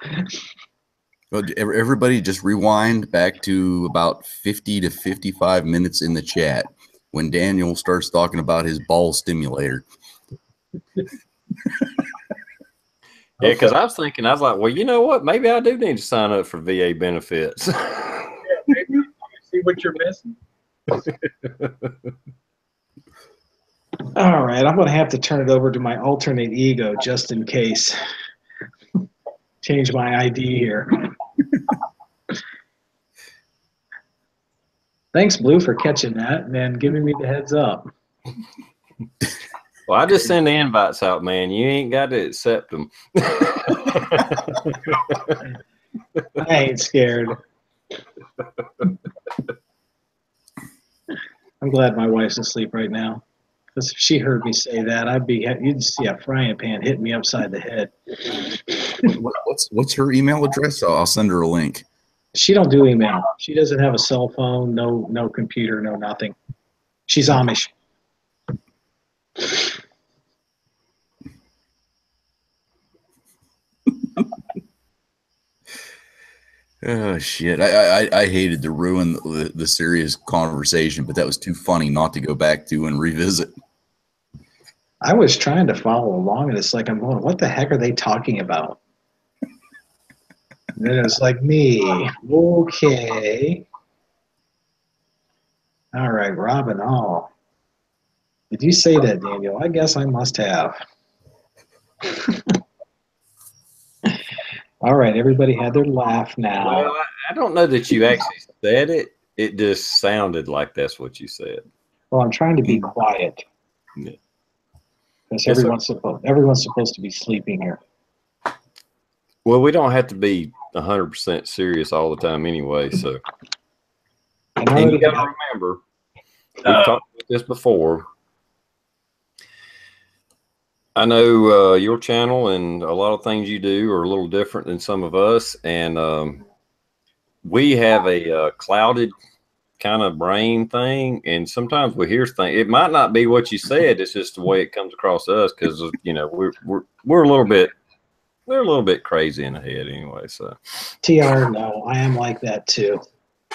Well, everybody just rewind back to about 50 to 55 minutes in the chat when Daniel starts talking about his ball stimulator. Yeah, because I was like, well, you know what? Maybe I do need to sign up for VA benefits. Yeah, maybe you see what you're missing. All right, I'm going to have to turn it over to my alternate ego just in case. Change my ID here. Thanks, Blue, for catching that and then giving me the heads up. Well, I just send the invites out, man. You ain't got to accept them. I ain't scared. I'm glad my wife's asleep right now. Because if she heard me say that, you'd see a frying pan hit me upside the head. What's her email address? I'll send her a link. She don't do email. She doesn't have a cell phone, no computer, no nothing. She's Amish. Oh shit! I hated to ruin the serious conversation, but that was too funny not to go back to and revisit. I was trying to follow along, and it's like I'm going, what the heck are they talking about? And then it's like me. Okay. All right, Robin Hall. Did you say that, Daniel? I guess I must have. All right, everybody had their laugh now. Well, I don't know that you actually said it. It just sounded like that's what you said. Well, I'm trying to be quiet. Yeah. Because everyone's supposed to be sleeping here. Well, we don't have to be 100% serious all the time anyway. So, and you got to remember, we've talked about this before. I know your channel and a lot of things you do are a little different than some of us, and we have a clouded kind of brain thing, and sometimes we hear things. It might not be what you said; it's just the way it comes across to us because we're a little bit crazy in the head anyway. So, TR, no, I am like that too.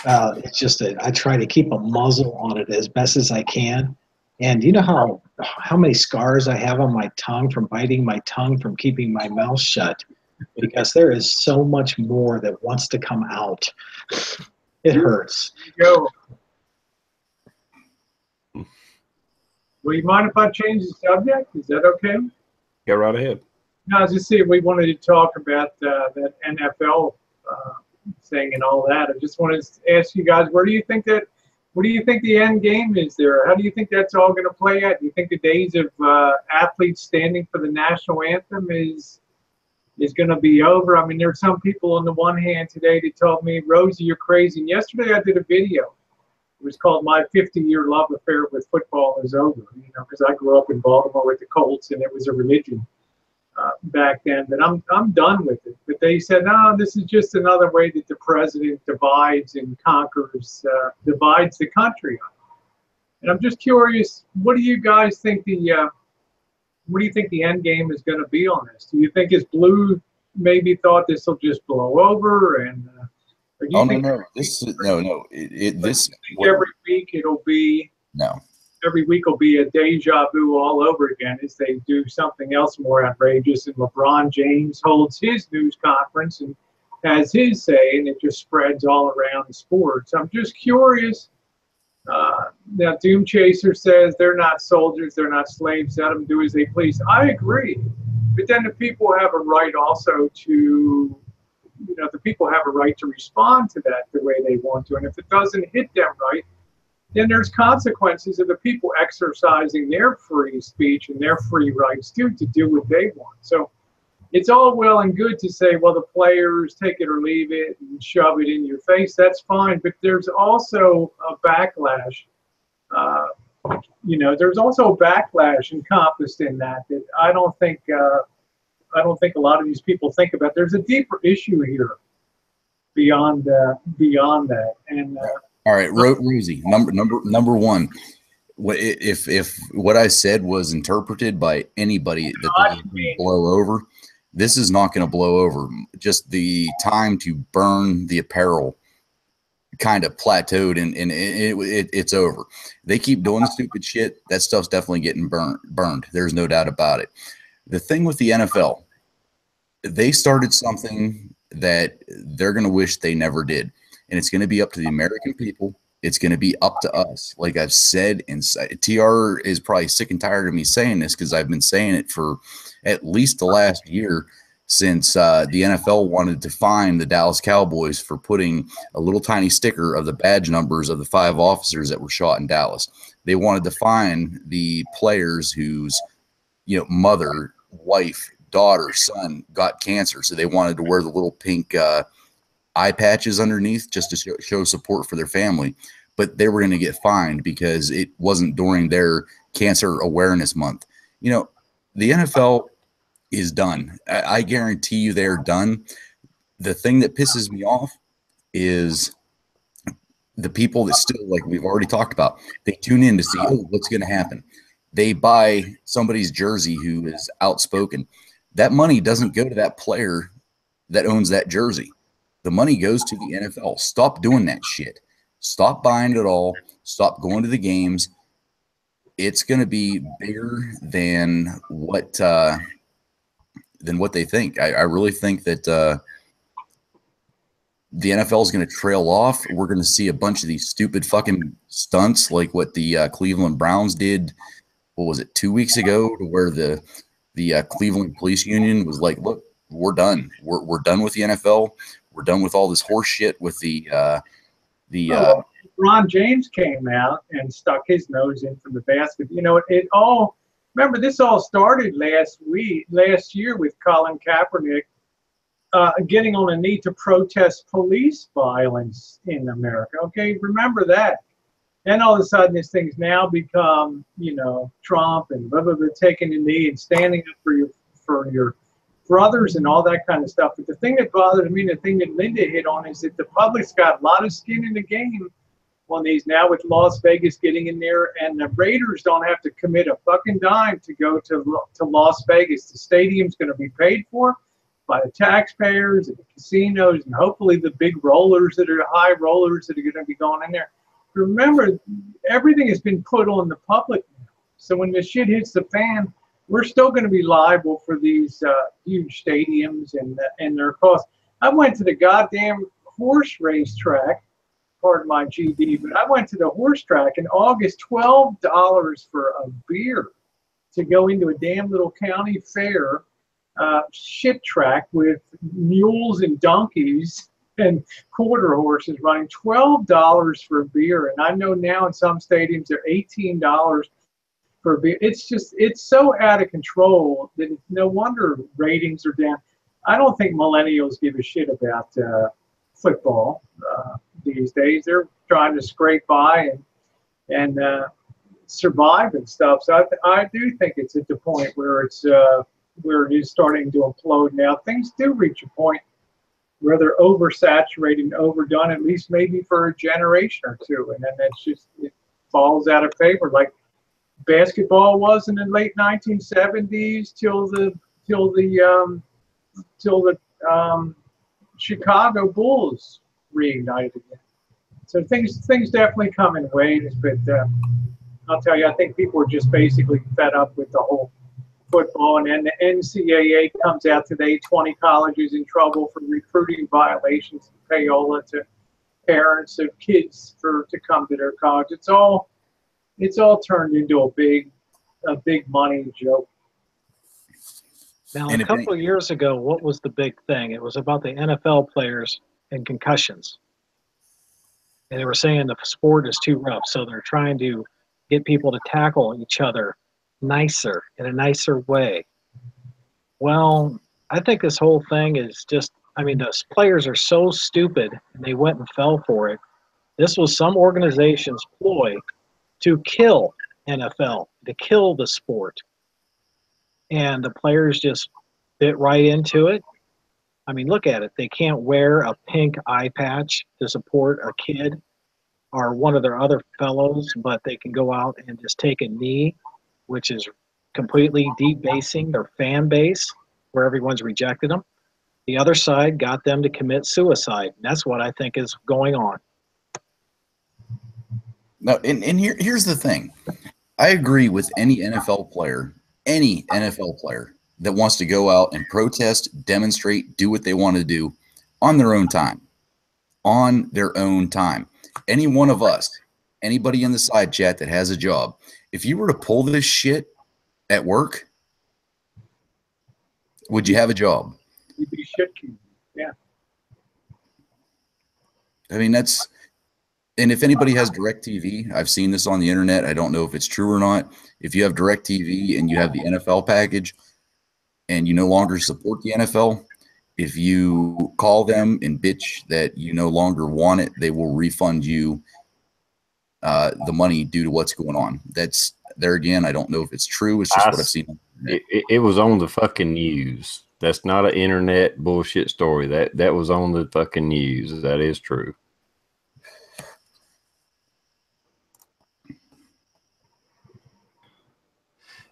It's just that I try to keep a muzzle on it as best as I can. And you know how many scars I have on my tongue from biting my tongue from keeping my mouth shut, because there is so much more that wants to come out. It hurts. Go. Well, you mind if I change the subject? Is that okay? go right ahead. No, I was just saying we wanted to talk about that NFL thing and all that. I just wanted to ask you guys, what do you think the end game is there? How do you think that's all going to play out? Do you think the days of athletes standing for the national anthem is going to be over? I mean, there are some people on the one hand today that told me, Rosie, you're crazy. And yesterday I did a video. It was called My 50-Year Love Affair with Football is Over, because I grew up in Baltimore with the Colts, and it was a religion back then. But I'm done with it. But they said, no, this is just another way that the president divides and conquers, divides the country. And I'm just curious, what do you guys think the end game is going to be on this? Do you think as Blue maybe thought this will just blow over, and or do you think no. This every week it'll be no. Every week will be a deja vu all over again as they do something else more outrageous, and LeBron James holds his news conference and has his say, and it just spreads all around the sports. I'm just curious. Now, Doom Chaser says they're not soldiers, they're not slaves, let them do as they please. I agree. But then the people have a right also to, the people have a right to respond to that the way they want to. And if it doesn't hit them right, then there's consequences of the people exercising their free speech and their free rights too to do what they want. So it's all well and good to say, well, the players take it or leave it and shove it in your face. That's fine. But there's also a backlash. There's also a backlash encompassed in that I don't think a lot of these people think about. There's a deeper issue here beyond that. And all right, Rosie, number one. If what I said was interpreted by anybody that this is going to blow over, this is not going to blow over. Just the time to burn the apparel kind of plateaued, and it's over. They keep doing the stupid shit. That stuff's definitely getting burned. There's no doubt about it. The thing with the NFL, they started something that they're going to wish they never did. And it's going to be up to the American people It's going to be up to us. Like I've said, TR is probably sick and tired of me saying this because I've been saying it for at least the last year since the NFL wanted to fine the Dallas Cowboys for putting a little tiny sticker of the badge numbers of the 5 officers that were shot in Dallas. They wanted to fine the players whose, mother, wife, daughter, son got cancer. So they wanted to wear the little pink eye patches underneath just to show support for their family. But they were going to get fined because it wasn't during their Cancer Awareness Month. The NFL is done. I guarantee you they're done. The thing that pisses me off is the people that still, like we've already talked about, they tune in to see, what's going to happen. They buy somebody's jersey who is outspoken. That money doesn't go to that player that owns that jersey. The money goes to the NFL. Stop doing that shit. Stop buying it all. Stop going to the games. It's going to be bigger than what they think. I really think that the NFL is going to trail off. We're going to see a bunch of these stupid fucking stunts like what the Cleveland Browns did. What was it, 2 weeks ago, to where the Cleveland Police Union was like, look, we're done. We're done with the NFL. We're done with all this horse shit with Ron James came out and stuck his nose in from the basket. Remember, this all started last year with Colin Kaepernick getting on a knee to protest police violence in America. Okay, remember that. And all of a sudden, this thing's now become, Trump and blah, blah, blah, taking a knee and standing up for your brothers and all that kind of stuff. But the thing that bothers me, the thing that Linda hit on, is that the public's got a lot of skin in the game on these now, with Las Vegas getting in there, and the Raiders don't have to commit a fucking dime to go to Las Vegas. The stadium's going to be paid for by the taxpayers and the casinos, and hopefully the big rollers that are high rollers that are going to be going in there. Remember, everything has been put on the public now. So when the shit hits the fan, we're still going to be liable for these huge stadiums and their costs. I went to the goddamn horse race track, pardon my GD, but I went to the horse track in August, $12 for a beer to go into a damn little county fair shit track with mules and donkeys and quarter horses running. $12 for a beer. And I know now in some stadiums they're $18 for a beer. It's so out of control that it's no wonder ratings are down. I don't think millennials give a shit about football these days. They're trying to scrape by and survive and stuff. So I do think it's at the point where it is starting to implode now. Things do reach a point where they're oversaturated and overdone, at least maybe for a generation or two, and then it falls out of favor, like basketball was in the late 1970s till the Chicago Bulls reignited again. So things definitely come in waves, but I'll tell you, I think people are just basically fed up with the whole football, and then the NCAA comes out today, 20 colleges in trouble for recruiting violations of payola to parents of kids to come to their college. It's all turned into a big money joke. Now, a couple of years ago, what was the big thing? It was about the NFL players and concussions. And they were saying the sport is too rough, so they're trying to get people to tackle each other in a nicer way. Well, I think this whole thing is just, those players are so stupid, and they went and fell for it. This was some organization's ploy to kill NFL, to kill the sport. And the players just bit right into it. Look at it. They can't wear a pink eye patch to support a kid or one of their other fellows, but they can go out and just take a knee, which is completely debasing their fan base, where everyone's rejected them. The other side got them to commit suicide. That's what I think is going on. No, and here's the thing. I agree with any NFL player that wants to go out and protest, demonstrate, do what they want to do on their own time. any one of us, anybody in the side chat that has a job, if you were to pull this shit at work, would you have a job? You'd be shit canned. Yeah. I mean, that's, and if anybody has DirecTV, I've seen this on the internet. I don't know if it's true or not. If you have DirecTV and you have the NFL package and you no longer support the NFL, if you call them and bitch that you no longer want it, they will refund you the money due to what's going on. That's there again. I don't know if it's true. It's just what I've seen. It was on the fucking news. That's not an internet bullshit story. That was on the fucking news. That is true.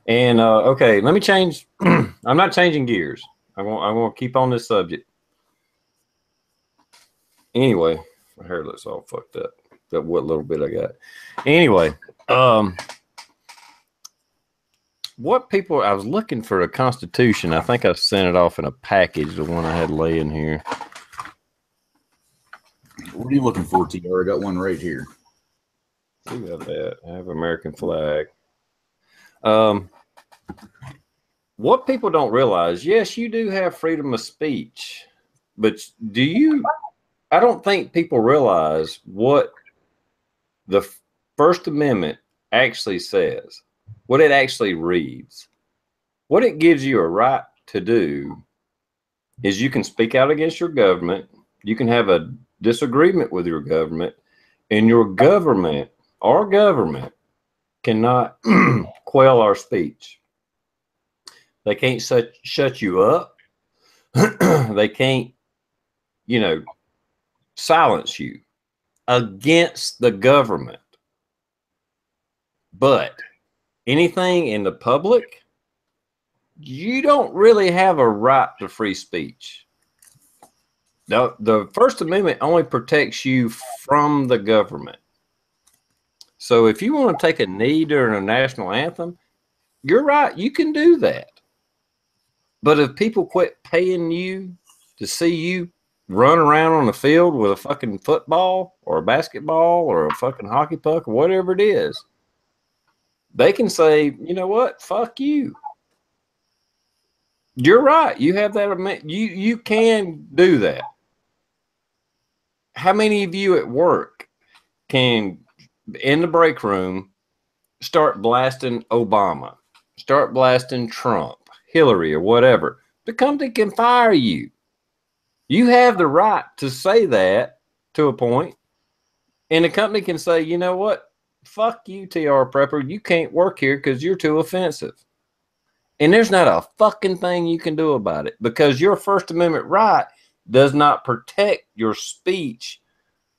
And okay, let me change. I'm not changing gears. I'm going to keep on this subject. Anyway, my hair looks all fucked up. That what little bit I got. Anyway, what people, I was looking for a Constitution. I think I sent it off in a package, the one I had laying here. What are you looking for, TR? I got one right here. You got that. I have American flag. What people don't realize, yes, you do have freedom of speech, but do you, I don't think people realize what the First Amendment actually says, what it actually reads. What it gives you a right to do is you can speak out against your government, you can have a disagreement with your government, and your government, our government, cannot quell our speech. They can't shut you up. They can't, you know, silence you against the government. But anything in the public, you don't really have a right to free speech. The First Amendment only protects you from the government. So if you want to take a knee during a national anthem, you're right, you can do that. But if people quit paying you to see you run around on the field with a fucking football or a basketball or a fucking hockey puck or whatever it is, they can say, you know what, fuck you. You're right. You have that. You can do that. How many of you at work can, in the break room, start blasting Obama, start blasting Trump, Hillary, or whatever? The company can fire you. You have the right to say that to a point, and the company can say, you know what? Fuck you, TRprepper. You can't work here because you're too offensive. And there's not a fucking thing you can do about it because your First Amendment right does not protect your speech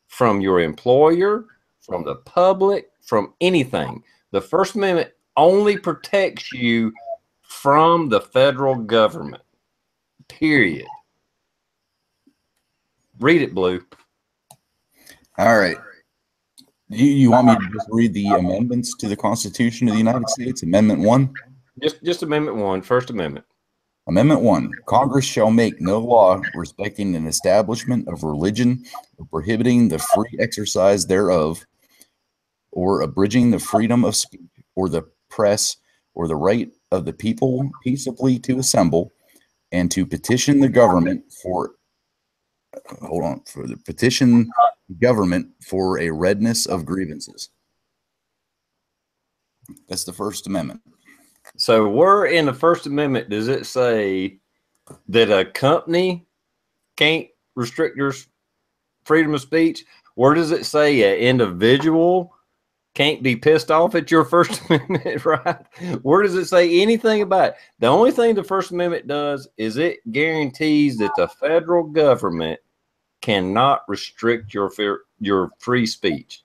from your employer, from the public, from anything. The First Amendment only protects you from the federal government, period. Read it, Blue. All right. You want me to just read the amendments to the Constitution of the United States? Amendment 1? Just Amendment 1, First Amendment. Amendment 1. Congress shall make no law respecting an establishment of religion or prohibiting the free exercise thereof or abridging the freedom of speech or the press or the right of the people peaceably to assemble and to petition the government for petition government for a redress of grievances. That's the First Amendment. So where in the First Amendment does it say that a company can't restrict your freedom of speech? Where does it say an individual can't be pissed off at your First Amendment right? Where does it say anything about it? The only thing the First Amendment does is it guarantees that the federal government cannot restrict your free speech.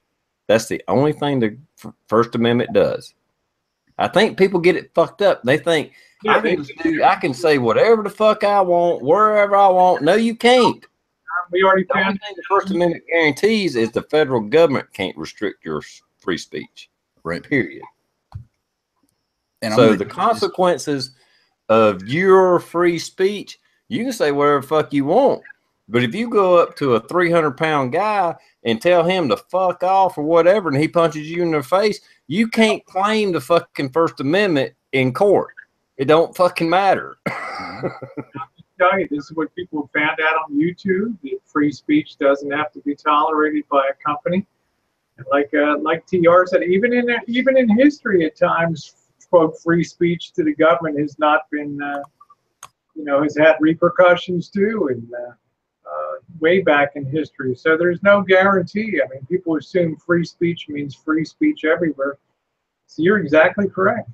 That's the only thing the First Amendment does. I think people get it fucked up. They think I can say whatever the fuck I want, wherever I want. No, you can't. We already The only thing the First Amendment guarantees is the federal government can't restrict your free speech. Right. Period. And so the consequences of your free speech, you can say whatever the fuck you want, But if you go up to a 300-pound guy and tell him to fuck off or whatever, and he punches you in the face, you can't claim the fucking First Amendment in court. It don't fucking matter. Tell you, this is what people found out on YouTube, that free speech doesn't have to be tolerated by a company. And like TR said, even in history at times, quote, free speech to the government has not been, has had repercussions too, and way back in history. So there's no guarantee. I mean, people assume free speech means free speech everywhere. So you're exactly correct.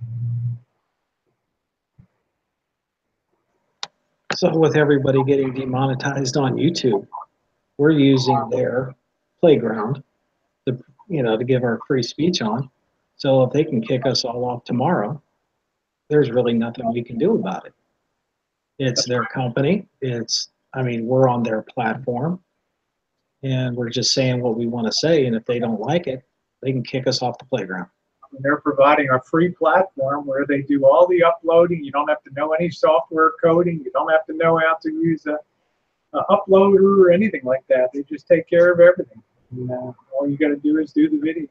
So with everybody getting demonetized on YouTube, we're using their playground to give our free speech on. So if they can kick us all off tomorrow, there's really nothing we can do about it. It's their company. We're on their platform, and we're just saying what we want to say. And if they don't like it, they can kick us off the playground. And they're providing a free platform where they do all the uploading. You don't have to know any software coding. You don't have to know how to use a uploader or anything like that. They just take care of everything. And, all you got to do is do the video.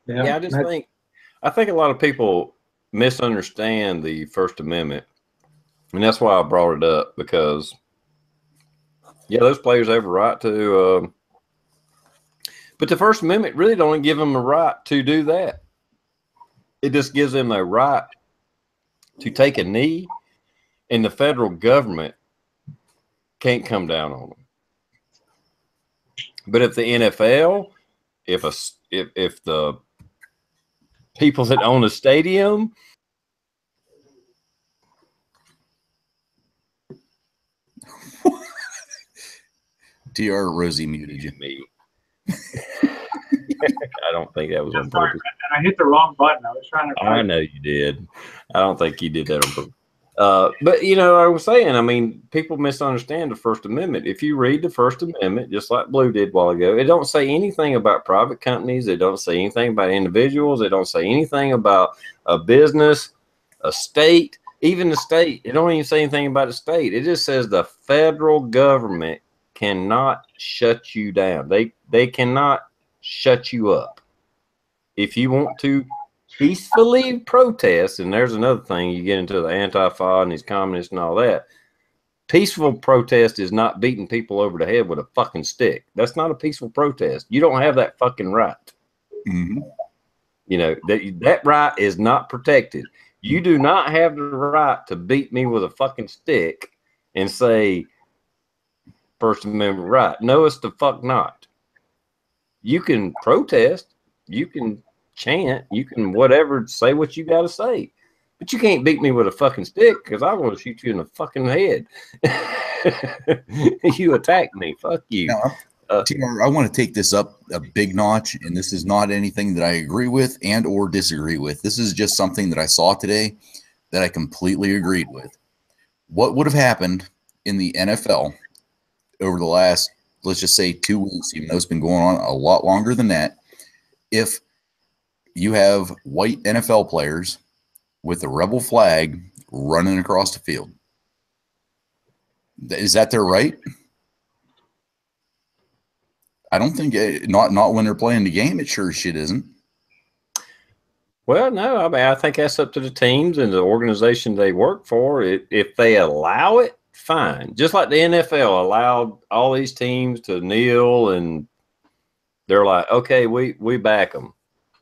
Yeah, I think a lot of people misunderstand the First Amendment, and that's why I brought it up, because those players have a right to. But the First Amendment really don't give them a right to do that. It just gives them a right to take a knee, and the federal government can't come down on them. But if the NFL, if the people that own a stadium, TR Rosie muted you. Me. I don't think that was on purpose. I hit the wrong button. I was trying to. I know you did. I don't think you did that on purpose. But I was saying, people misunderstand the First Amendment. If you read the First Amendment, just like Blue did a while ago, it don't say anything about private companies. It don't say anything about individuals. It don't say anything about a business, a state, even the state. It don't even say anything about the state. It just says the federal government cannot shut you down. They cannot shut you up. If you want to peacefully protest, and there's another thing, you get into the Antifa and these communists and all that. Peaceful protest is not beating people over the head with a fucking stick. That's not a peaceful protest. You don't have that fucking right. Mm-hmm. That right is not protected. You do not have the right to beat me with a fucking stick and say First Amendment right. No, it's the fuck not. You can protest. You can chant, you can whatever, say what you got to say, but you can't beat me with a fucking stick, because I want to shoot you in the fucking head. You attack me, fuck you. Now, TR, I want to take this up a big notch, and this is not anything that I agree with and or disagree with. This is just something that I saw today that I completely agreed with. What would have happened in the NFL over the last, let's just say, 2 weeks, even though it's been going on a lot longer than that, if you have white NFL players with a rebel flag running across the field? Is that their right? I don't think not when they're playing the game. It sure as shit isn't. Well, no, I think that's up to the teams and the organization they work for. If they allow it, fine. Just like the NFL allowed all these teams to kneel, and they're like, okay, we back them.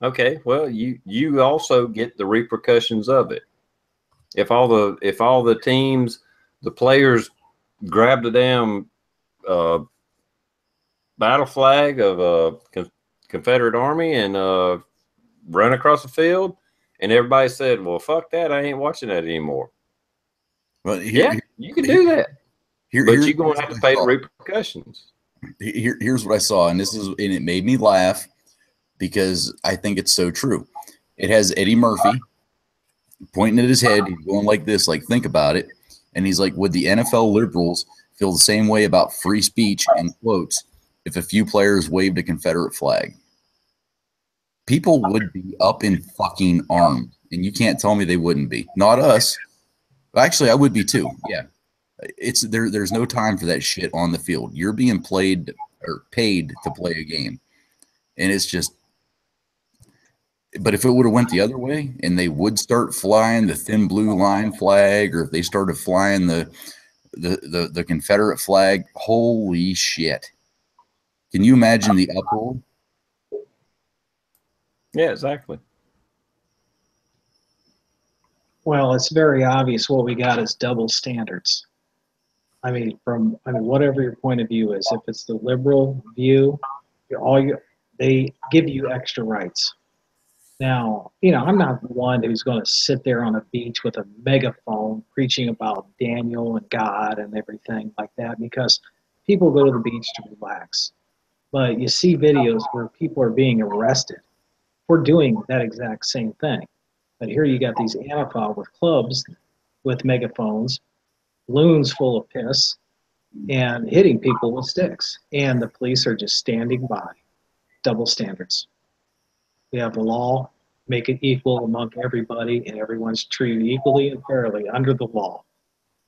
Okay, well, you also get the repercussions of it. If all the teams, the players grab the damn battle flag of a Confederate Army and run across the field, and everybody said, well, fuck that, I ain't watching that anymore. Well, you can do that, but you're going to have to pay the repercussions. Here's what I saw, and it made me laugh, because I think it's so true. It has Eddie Murphy pointing at his head, he's going like this, like, think about it. And he's like, would the NFL liberals feel the same way about free speech, in quotes, if a few players waved a Confederate flag? People would be up in fucking arms, and you can't tell me they wouldn't be. Not us. Actually, I would be too. Yeah. There's no time for that shit on the field. You're being played or paid to play a game, and it's just. But if it would have went the other way, and they would start flying the thin blue line flag, or if they started flying the Confederate flag, holy shit! Can you imagine the uproar? Yeah, exactly. Well, it's very obvious what we got is double standards. I mean, whatever your point of view is, if it's the liberal view, they give you extra rights. Now, I'm not one who's going to sit there on a beach with a megaphone preaching about Daniel and God and everything like that, because people go to the beach to relax. But you see videos where people are being arrested for doing that exact same thing. But here you got these Antifa with clubs, with megaphones, loons full of piss, and hitting people with sticks. And the police are just standing by. Double standards. We have the law, make it equal among everybody, and everyone's treated equally and fairly under the law.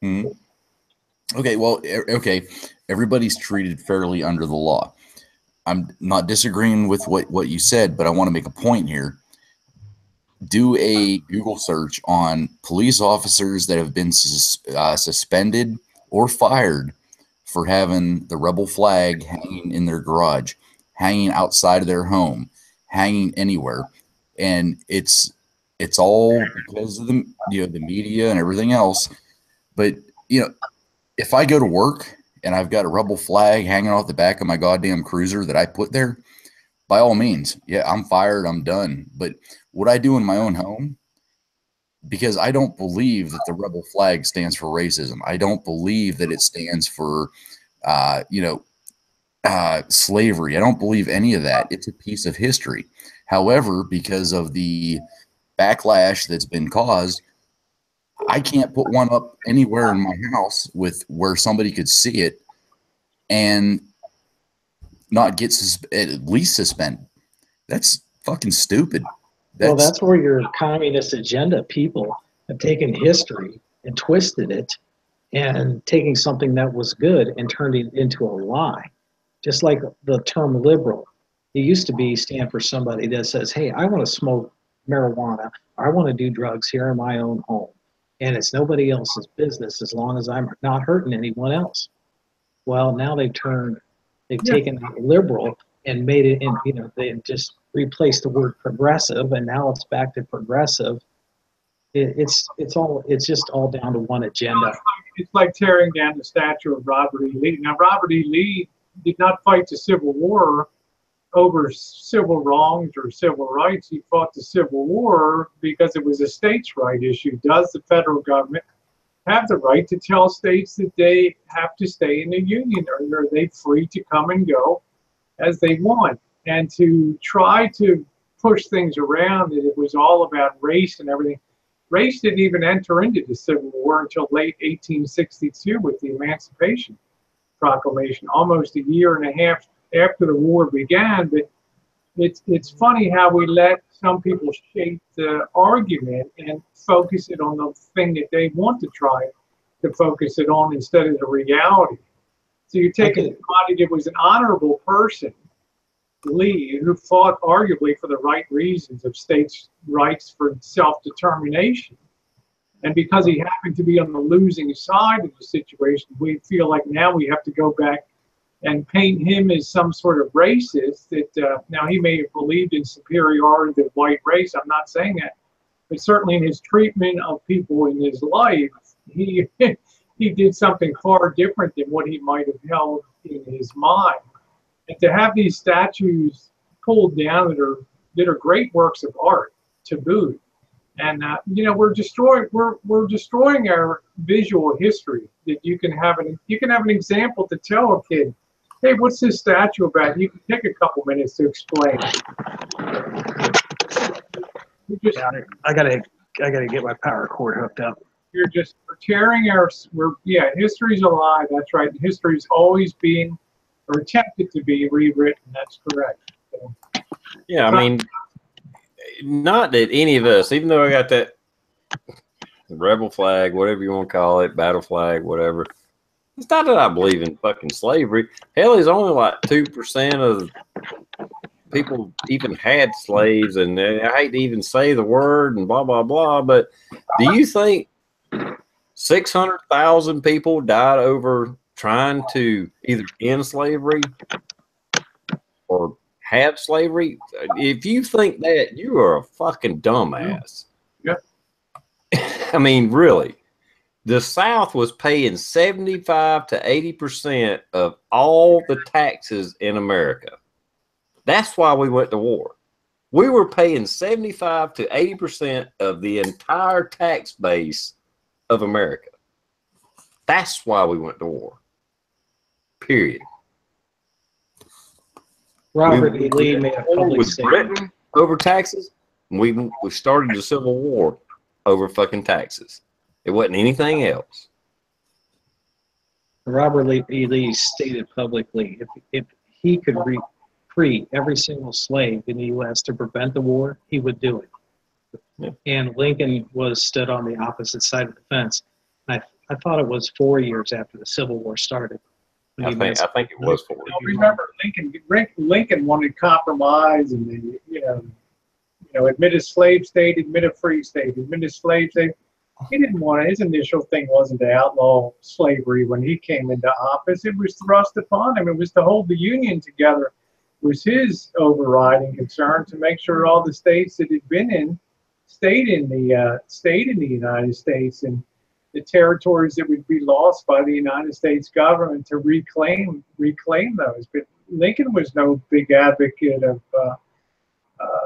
Mm-hmm. Okay, well, okay, everybody's treated fairly under the law. I'm not disagreeing with what you said, but I want to make a point here. Do a Google search on police officers that have been suspended or fired for having the rebel flag hanging in their garage, hanging outside of their home, hanging anywhere. And it's all because of the the media and everything else. But if I go to work and I've got a rebel flag hanging off the back of my goddamn cruiser that I put there, by all means, yeah, I'm fired, I'm done. But what I do in my own home, because I don't believe that the rebel flag stands for racism. I don't believe that it stands for, slavery. I don't believe any of that. It's a piece of history. However, because of the backlash that's been caused, I can't put one up anywhere in my house with where somebody could see it and not get at least suspended. That's fucking stupid. That's where your communist agenda people have taken history and twisted it and taking something that was good and turned it into a lie. Just like the term liberal. It used to stand for somebody that says, hey, I want to smoke marijuana. I want to do drugs here in my own home. And it's nobody else's business as long as I'm not hurting anyone else. Well, now they've taken liberal and made it in, they just replaced the word progressive, and now it's back to progressive. It's just all down to one agenda. It's like tearing down the statue of Robert E. Lee. Now, Robert E. Lee did not fight the Civil War over civil wrongs or civil rights. He fought the Civil War because it was a states' right issue. Does the federal government have the right to tell states that they have to stay in the Union, or are they free to come and go as they want? And to try to push things around that it was all about race and everything. Race didn't even enter into the Civil War until late 1862 with the Emancipation Proclamation, almost a year and a half after the war began. But it's funny how we let some people shape the argument and focus it on the thing that they want to try to focus it on instead of the reality. So you take somebody that was an honorable person, Lee, who fought arguably for the right reasons of states' rights for self-determination. And because he happened to be on the losing side of the situation, we feel like now we have to go back and paint him as some sort of racist. That now he may have believed in superiority to the white race. I'm not saying that, but certainly in his treatment of people in his life, he he did something far different than what he might have held in his mind. And to have these statues pulled down that are great works of art to boot, and we're destroying our visual history. That you can have an example to tell a kid, hey, what's this statue about? You can take a couple minutes to explain. I gotta get my power cord hooked up. You're just tearing history's a lie. That's right. History's always being or attempted to be rewritten. That's correct. So, yeah, I mean, not that any of us, even though I got that rebel flag, whatever you want to call it, battle flag, whatever, It's not that I believe in fucking slavery. Hell, it's only like 2% of people even had slaves, and I hate to even say the word and blah, blah, blah, but do you think 600,000 people died over trying to either end slavery or have slavery? If you think that, you are a fucking dumbass. Yeah. I mean, really. The South was paying 75 to 80% of all the taxes in America. That's why we went to war. We were paying 75 to 80% of the entire tax base of America. That's why we went to war. Period. Robert E. Lee made a public with statement. Britain over taxes. We started the Civil War over fucking taxes. It wasn't anything else. Robert E. Lee stated publicly if he could free every single slave in the U.S. to prevent the war, he would do it. Yeah. And Lincoln stood on the opposite side of the fence. I thought it was 4 years after the Civil War started. I think it was 4 years. Remember, Lincoln wanted compromise, and admit a slave state, admit a free state, admit a slave state. He didn't want it. His initial thing wasn't to outlaw slavery when he came into office. It was thrust upon him. It was to hold the Union together. It was his overriding concern to make sure all the states that had been in stayed in the United States, and the territories that would be lost by the United States government to reclaim those. But Lincoln was no big advocate of.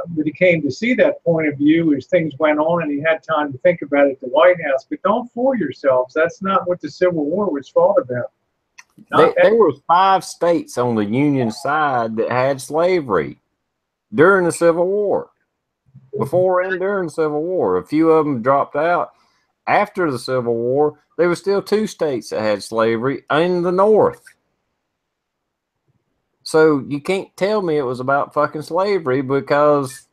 But he came to see that point of view as things went on, and he had time to think about it at the White House. But don't fool yourselves. That's not what the Civil War was fought about. There were 5 states on the Union side that had slavery during the Civil War. Before and during the Civil War. A few of them dropped out. After the Civil War, there were still 2 states that had slavery in the North. So you can't tell me it was about fucking slavery, because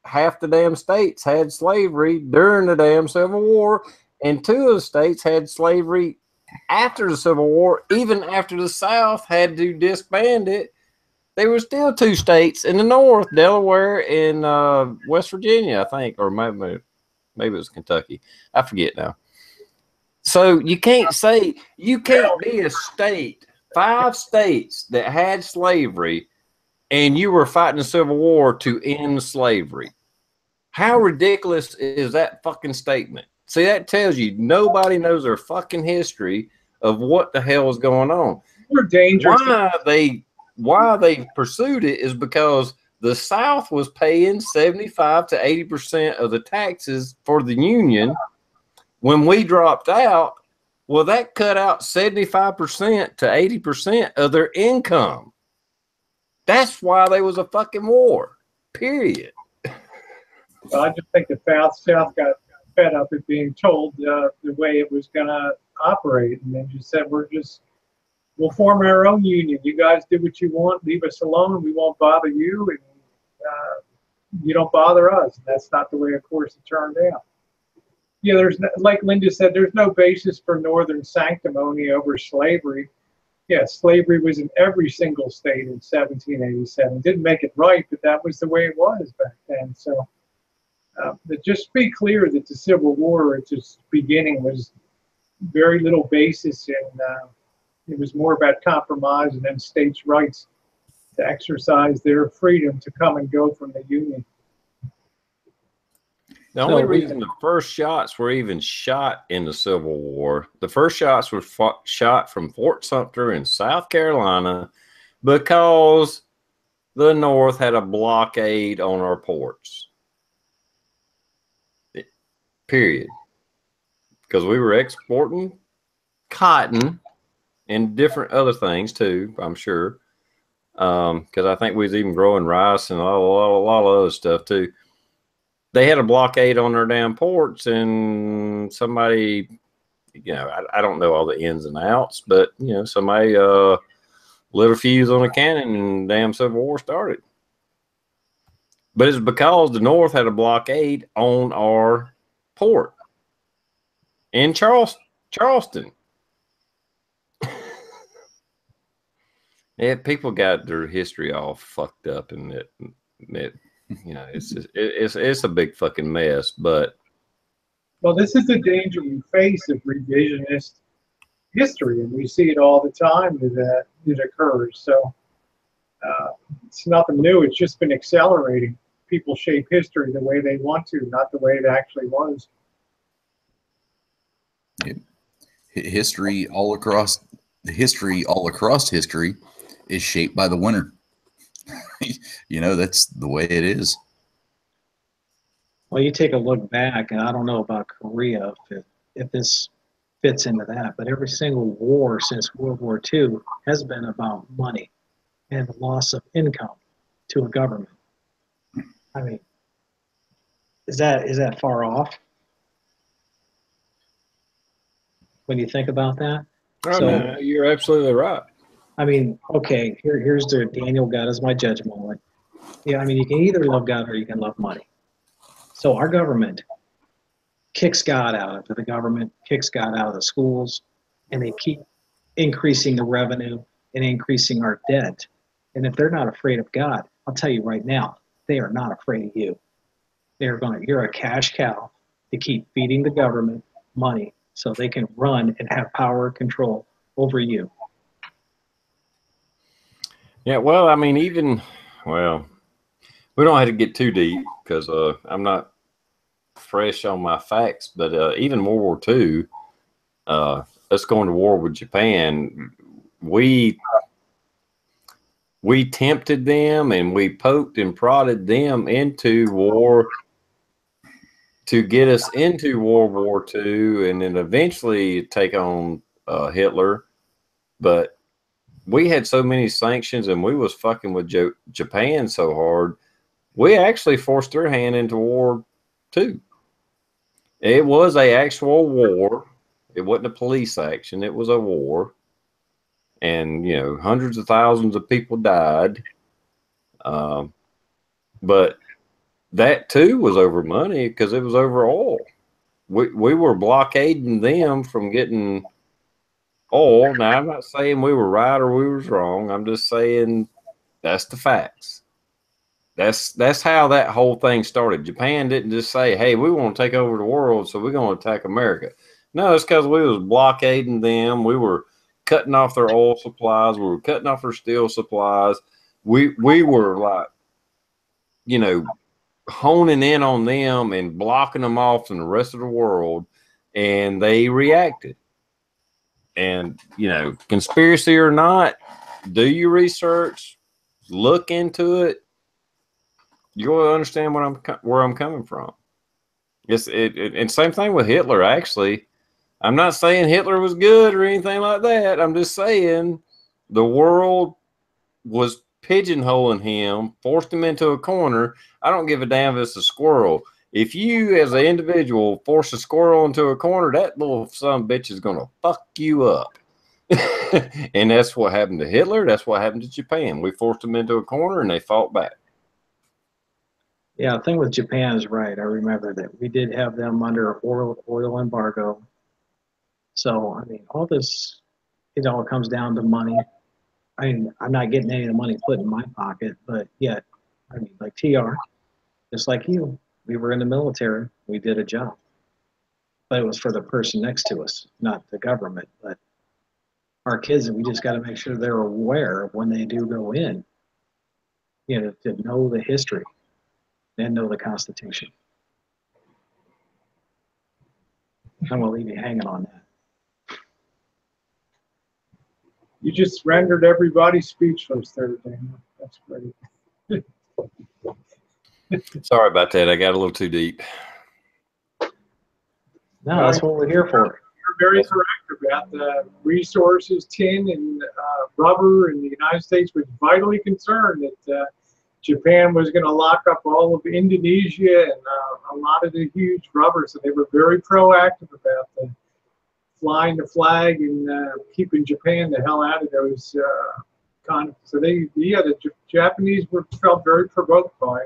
half the damn states had slavery during the damn Civil War, and 2 of the states had slavery after the Civil War. Even after the South had to disband it, there were still 2 states in the North, Delaware and West Virginia, I think, or maybe it was Kentucky. I forget now. So you can't be a state, 5 states that had slavery, and you were fighting the Civil War to end slavery. How ridiculous is that fucking statement? See, that tells you nobody knows their fucking history of what the hell is going on. We're dangerous. Why they pursued it is because the South was paying 75 to 80% of the taxes for the Union. When we dropped out, well, that cut out 75% to 80% of their income. That's why there was a fucking war, period. Well, I just think the South got fed up at being told the way it was going to operate, and then just said, we'll form our own union. You guys do what you want. Leave us alone. We won't bother you, and you don't bother us. And that's not the way, of course, it turned out. Yeah, like Linda said, there's no basis for Northern sanctimony over slavery. Yeah, slavery was in every single state in 1787. Didn't make it right, but that was the way it was back then. So, but just be clear that the Civil War at its beginning was very little basis in. It was more about compromise and then states' rights to exercise their freedom to come and go from the Union. The only reason the first shots were even shot in the Civil War, the first shots were shot from Fort Sumter in South Carolina, because the North had a blockade on our ports. Period. Because we were exporting cotton and different other things too, I'm sure. Because I think we was even growing rice and a lot of other stuff too. They had a blockade on their damn ports, and somebody, I don't know all the ins and outs, but somebody lit a fuse on a cannon, and the damn Civil War started. But it's because the North had a blockade on our port in Charleston. Yeah, people got their history all fucked up, and it's a big fucking mess. But Well, this is the danger we face of revisionist history, and we see it all the time that it occurs. So it's nothing new. It's just been accelerating. People shape history the way they want to, not the way it actually was. History all across history is shaped by the winner. That's the way it is. Well, you take a look back, and I don't know about Korea if this fits into that, but every single war since World War II has been about money and the loss of income to a government. I mean, is that far off when you think about that? oh, no, you're absolutely right. I mean, okay, here's the Daniel God is my judge moment. Yeah, I mean, you can either love God or you can love money. So our government kicks God out of the government, kicks God out of the schools, and they keep increasing the revenue and increasing our debt. And if they're not afraid of God, I'll tell you right now, they are not afraid of you. You're a cash cow to keep feeding the government money so they can run and have power and control over you. Yeah, well, I mean, we don't have to get too deep because I'm not fresh on my facts, but even World War II, us going to war with Japan, we tempted them and we poked and prodded them into war to get us into World War II and then eventually take on Hitler. But we had so many sanctions and we was fucking with Japan so hard, we actually forced their hand into war too. It was a actual war. It wasn't a police action. It was a war. And, hundreds of thousands of people died. But that too was over money because it was over oil. We were blockading them from getting oil. Now, I'm not saying we were right or we was wrong. I'm just saying that's the facts. That's how that whole thing started. Japan didn't just say, hey, we want to take over the world, so we're going to attack America. No, it's because we was blockading them. We were cutting off their oil supplies. We were cutting off their steel supplies. We were like, honing in on them and blocking them off from the rest of the world, and they reacted. And, conspiracy or not, do your research, look into it. You'll understand where I'm coming from. And same thing with Hitler. Actually, I'm not saying Hitler was good or anything like that. I'm just saying the world was pigeonholing him, forced him into a corner. I don't give a damn if it's a squirrel. If you, as an individual, force a squirrel into a corner, that little son of a bitch is gonna fuck you up. And that's what happened to Hitler. That's what happened to Japan. We forced them into a corner, and they fought back. Yeah, the thing with Japan is right. I remember that we did have them under oil embargo. So, I mean, all this, it all comes down to money. I mean, I'm not getting any of the money put in my pocket, but yet, I mean, like TR, just like you, we were in the military. We did a job. But it was for the person next to us, not the government. But our kids, we just got to make sure they're aware of when they do go in, to know the history and know the Constitution. I'm going to leave you hanging on that. You just rendered everybody speechless there, Daniel. That's great. Sorry about that. I got a little too deep. No, that's what we're here for. You're very correct about the resources. Tin and rubber, and the United States was vitally concerned that Japan was going to lock up all of Indonesia and a lot of the huge rubber. So they were very proactive about flying the flag and keeping Japan the hell out of those conflicts. So the Japanese felt very provoked by.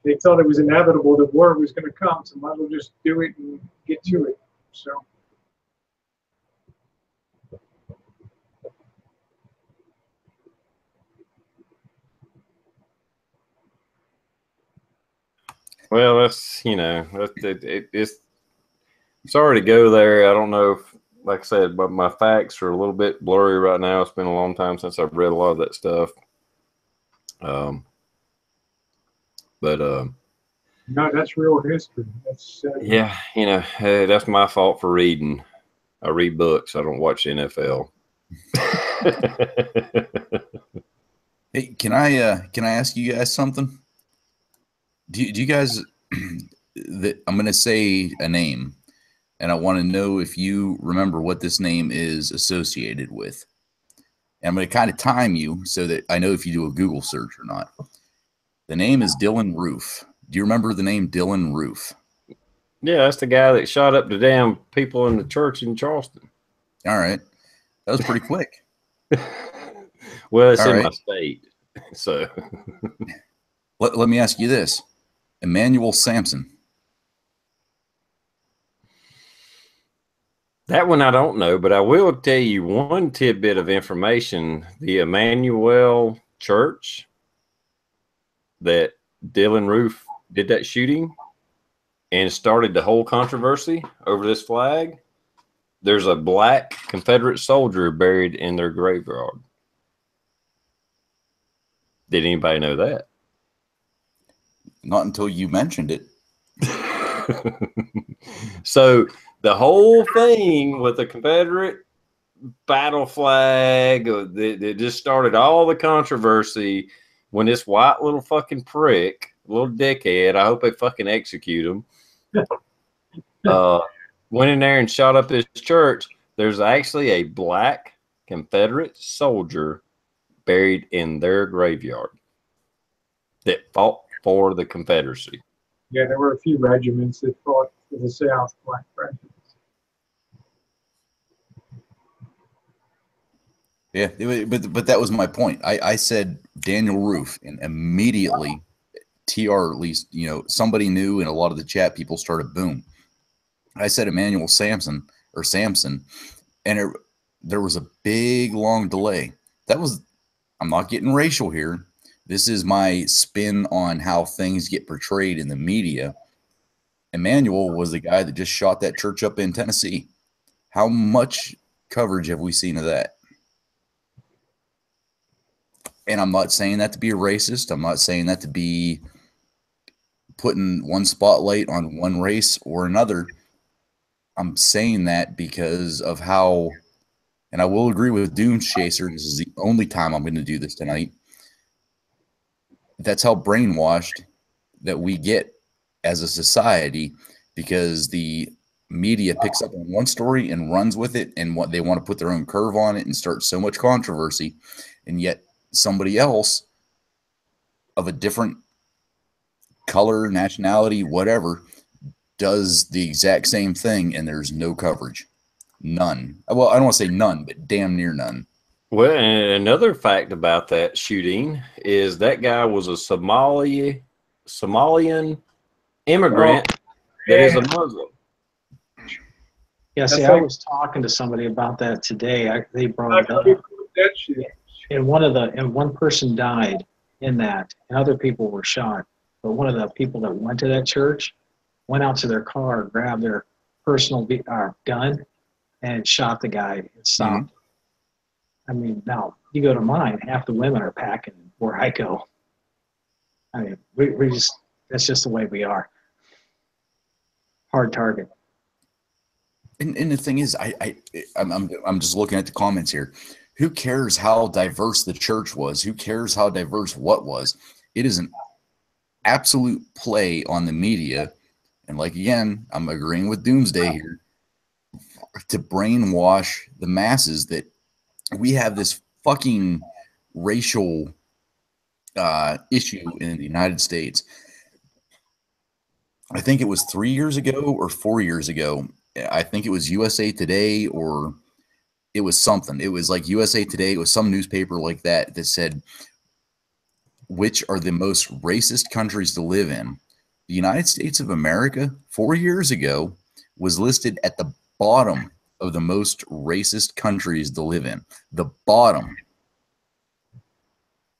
They thought it was inevitable that war was going to come, so might as well just do it and get to it. So. Well, that's it's sorry to go there. I don't know if, like I said, but my facts are a little bit blurry right now. It's been a long time since I've read a lot of that stuff. Um, but No, that's real history. That's yeah, that's my fault for reading. I read books. I don't watch the NFL. Hey, can I ask you guys something? Do you guys I'm going to say a name, and I want to know if you remember what this name is associated with. And I'm going to kind of time you so that I know if you do a Google search or not. The name is Dylan Roof. Do you remember the name Dylan Roof? Yeah, that's the guy that shot up the damn people in the church in Charleston. All right. That was pretty quick. Well, it's All in right. my state. So Let me ask you this. Emmanuel Sampson. that one I don't know, but I will tell you one tidbit of information. The Emmanuel Church that Dylan Roof did that shooting and started the whole controversy over this flag. There's a black Confederate soldier buried in their graveyard. Did anybody know that? Not until you mentioned it. So the whole thing with the Confederate battle flag, it just started all the controversy when this white little fucking prick, little dickhead, I hope they fucking execute him, went in there and shot up this church. There's actually a black Confederate soldier buried in their graveyard that fought for the Confederacy. yeah, there were a few regiments that fought for the South, black regiments. Yeah, but that was my point. I said Daniel Roof, and immediately TR, at least, somebody knew, and a lot of the chat people started boom. I said Emmanuel Sampson, and there was a big long delay. I'm not getting racial here. This is my spin on how things get portrayed in the media. Emmanuel was the guy that just shot that church up in Tennessee. How much coverage have we seen of that? And I'm not saying that to be a racist. I'm not saying that to be putting one spotlight on one race or another. I'm saying that because of how, and I will agree with Doom Chaser, this is the only time I'm going to do this tonight. That's how brainwashed that we get as a society, because the media picks up on one story and runs with it, and what they want to put their own curve on it and start so much controversy, and yet somebody else of a different color, nationality, whatever, does the exact same thing, and there's no coverage. None. Well, I don't want to say none, but damn near none. Well, and another fact about that shooting is that guy was a Somalian immigrant that is a Muslim. Yeah, see, I was talking to somebody about that today. They brought it up. That shit. And one person died in that, and other people were shot. But one of the people that went to that church went out to their car, grabbed their personal gun, and shot the guy and stopped. Mm-hmm. I mean, now you go to mine, half the women are packing where I go. I mean, we just, that's just the way we are. Hard target. And the thing is, I'm just looking at the comments here. Who cares how diverse the church was? Who cares how diverse what was? It is an absolute play on the media. And like, again, I'm agreeing with Doomsday here, to brainwash the masses that we have this fucking racial issue in the United States. I think it was 3 years ago or 4 years ago. I think it was USA Today, or it was something. It was like USA Today. It was some newspaper like that said, which are the most racist countries to live in? The United States of America 4 years ago was listed at the bottom of the most racist countries to live in. The bottom.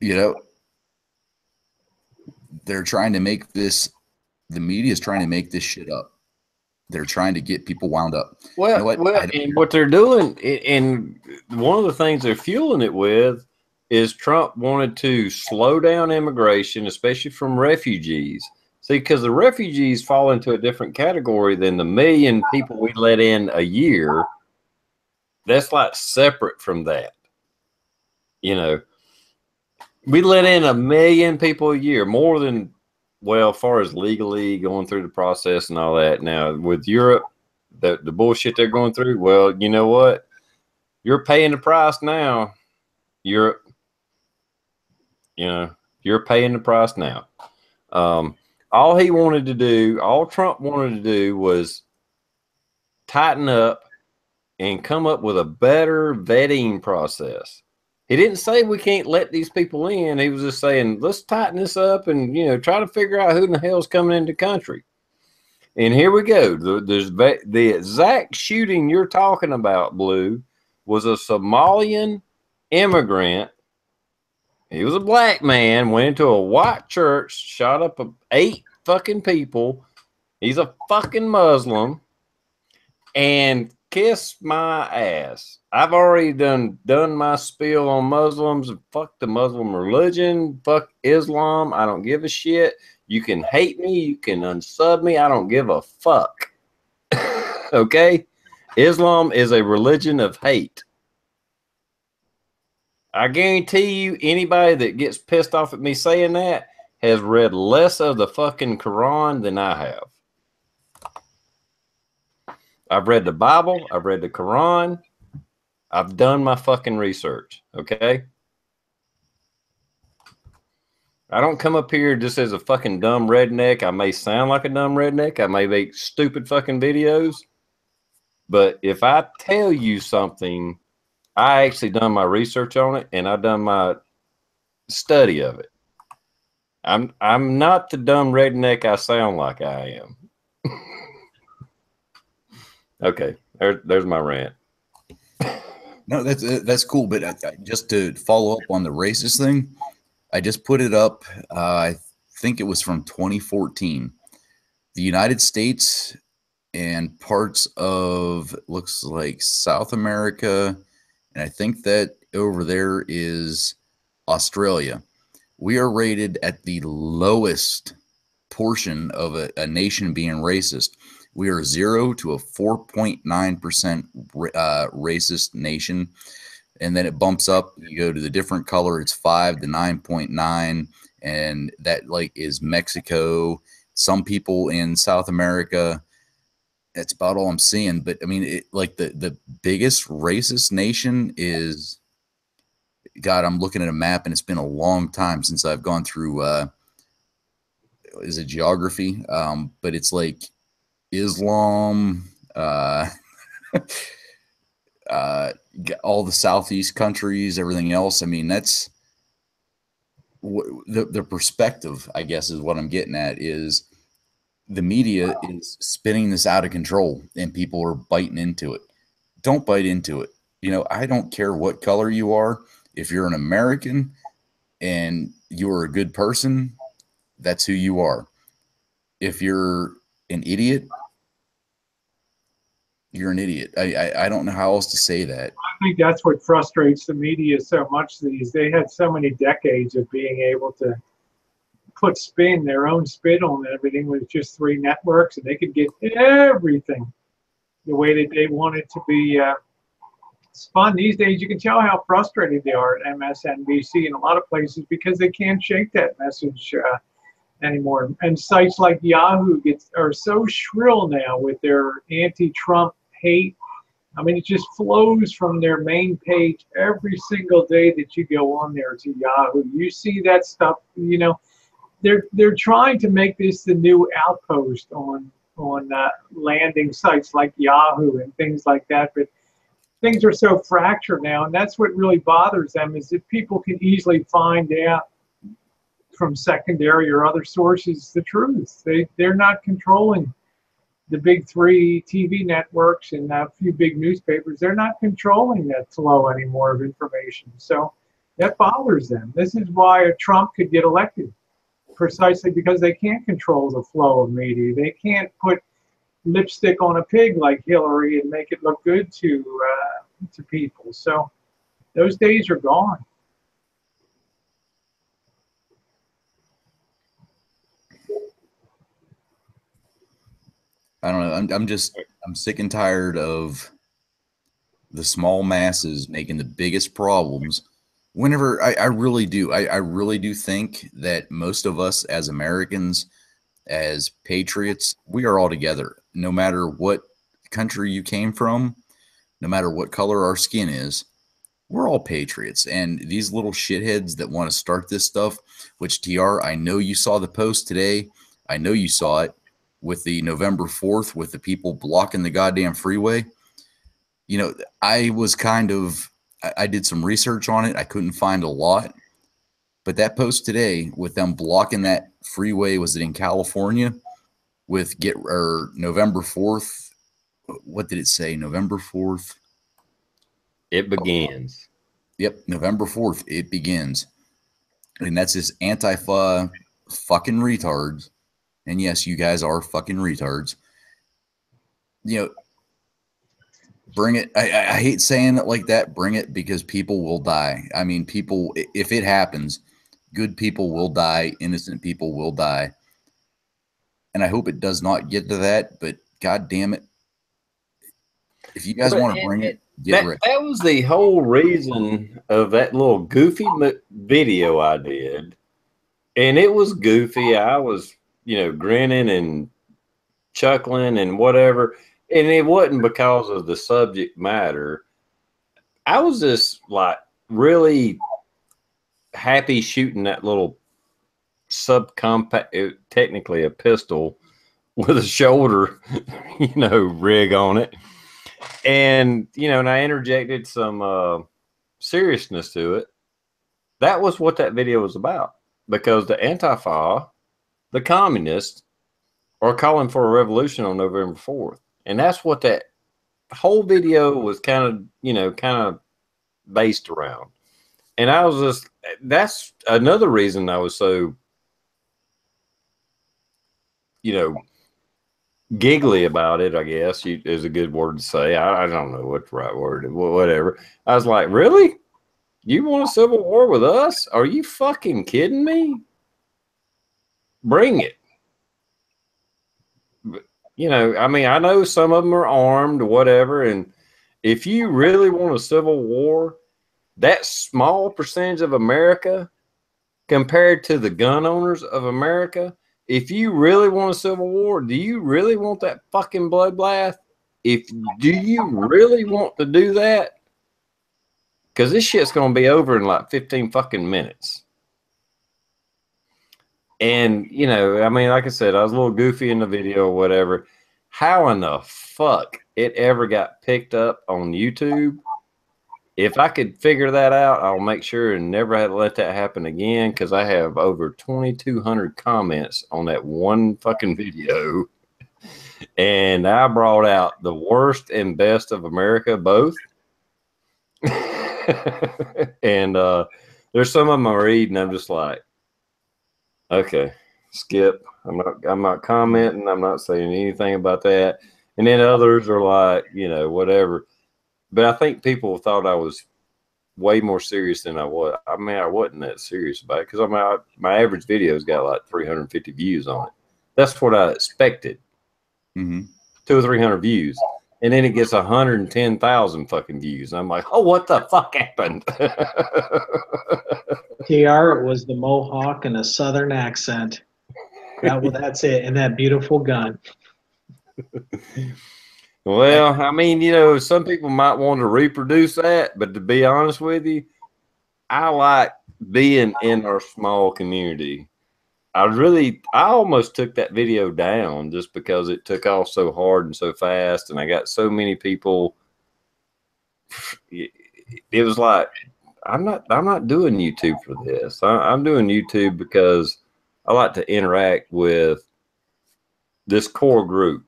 They're trying to make this the media is trying to make this shit up. They're trying to get people wound up. Well, You know what? And what they're doing, and one of the things they're fueling it with is Trump wanted to slow down immigration, especially from refugees. See, because the refugees fall into a different category than the million people we let in a year. That's like separate from that. You know, we let in 1 million people a year, more than, well, as far as legally going through the process and all that. Now, with Europe, the bullshit they're going through, well, you know what? You're paying the price now, Europe. You know, you're paying the price now. All he wanted to do, all Trump wanted to do was tighten up and come up with a better vetting process. He didn't say we can't let these people in. He was just saying, let's tighten this up and, you know, try to figure out who in the hell's coming into the country. And here we go. The exact shooting you're talking about, Blue, was a Somalian immigrant. He was a black man, went into a white church, shot up 8 fucking people. He's a fucking Muslim. And kiss my ass. I've already done my spiel on Muslims. Fuck the Muslim religion. Fuck Islam. I don't give a shit. You can hate me. You can unsub me. I don't give a fuck. Okay? Islam is a religion of hate. I guarantee you anybody that gets pissed off at me saying that has read less of the fucking Quran than I have. I've read the Bible. I've read the Quran. I've done my fucking research, okay? I don't come up here just as a fucking dumb redneck. I may sound like a dumb redneck. I may make stupid fucking videos. But if I tell you something, I actually done my research on it, and I've done my study of it. I'm not the dumb redneck I sound like I am. Okay, there's my rant. No, that's cool. But just to follow up on the racist thing, I just put it up. I think it was from 2014. The United States and parts of, looks like South America, and I think that over there is Australia. We are rated at the lowest portion of a nation being racist. We are 0 to a 4.9% racist nation. And then it bumps up. You go to the different color, it's 5 to 9.9. And that like is Mexico. Some people in South America. That's about all I'm seeing. But I mean, like the biggest racist nation is, God, I'm looking at a map and it's been a long time since I've gone through, is it geography? But it's like Islam, all the Southeast countries, everything else. I mean, that's the perspective, I guess, is what I'm getting at, is the media is spinning this out of control and people are biting into it. Don't bite into it. You know, I don't care what color you are. If you're an American and you're a good person, that's who you are. If you're an idiot, you're an idiot. I don't know how else to say that. I think that's what frustrates the media so much. They had so many decades of being able to put their own spin on everything with just 3 networks, and they could get everything the way that they want it to be spun. These days, you can tell how frustrated they are at MSNBC in a lot of places because they can't shake that message anymore. And sites like Yahoo are so shrill now with their anti-Trump hate. I mean, it just flows from their main page every single day that you go on there to Yahoo. You see that stuff, you know. They're trying to make this the new outpost on landing sites like Yahoo and things like that. But things are so fractured now, and that's what really bothers them, is that people can easily find out from secondary or other sources the truth. They're not controlling the big 3 TV networks and a few big newspapers. They're not controlling that flow anymore of information. So that bothers them. This is why Trump could get elected precisely because they can't control the flow of media. They can't put lipstick on a pig like Hillary and make it look good to people. So those days are gone. I don't know. I'm sick and tired of the small masses making the biggest problems. Whenever I really do, I really do think that most of us as Americans, as patriots, we are all together. No matter what country you came from, no matter what color our skin is, we're all patriots. And these little shitheads that want to start this stuff, which TR, I know you saw the post today. I know you saw it with the November 4th, with the people blocking the goddamn freeway. You know, I did some research on it. I couldn't find a lot, but that post today with them blocking that freeway, was it in California with November 4th? What did it say? November 4th. It begins. Yep. November 4th. It begins. And that's this Antifa fucking retards. And yes, you guys are fucking retards. You know, bring it. I hate saying it like that. Bring it, because people will die. I mean, people, if it happens, good people will die. Innocent people will die. And I hope it does not get to that. But God damn it. If you guys want to bring it, get ready. That was the whole reason of that little goofy video I did. And it was goofy. I was, grinning and chuckling and whatever. And it wasn't because of the subject matter. I was just like really happy shooting that little subcompact, technically a pistol with a shoulder, rig on it. And, and I interjected some seriousness to it. That was what that video was about, because the Antifa, the communists, are calling for a revolution on November 4th. And that's what that whole video was kind of based around. And I was just, that's another reason I was so, giggly about it, I guess is a good word to say. I don't know what the right word is, whatever. I was like, really? You want a civil war with us? Are you fucking kidding me? Bring it. I mean, I know some of them are armed or whatever. And if you really want a civil war, that small percentage of America compared to the gun owners of America, if you really want a civil war, do you really want that fucking bloodbath? Do you really want to do that? Because this shit's going to be over in like 15 fucking minutes. And, I mean, like I said, I was a little goofy in the video or whatever. How in the fuck it ever got picked up on YouTube? If I could figure that out, I'll make sure and never have to let that happen again, because I have over 2,200 comments on that one fucking video. And I brought out the worst and best of America, both. And there's some of them I read, and I'm just like, okay, skip. I'm not commenting. I'm not saying anything about that. And then others are like, whatever. But I think people thought I was way more serious than I was. I mean, I wasn't that serious about it, because my average video's got like 350 views on it. That's what I expected. 200 or 300 views. And then it gets 110,000 fucking views. I'm like, oh, what the fuck happened? TR, it was the Mohawk and a Southern accent. That's it. And that beautiful gun. Well, I mean, some people might want to reproduce that, but to be honest with you, I like being in our small community. I almost took that video down just because it took off so hard and so fast, and I got so many people. It was like, I'm not doing YouTube for this. I'm doing YouTube because I like to interact with this core group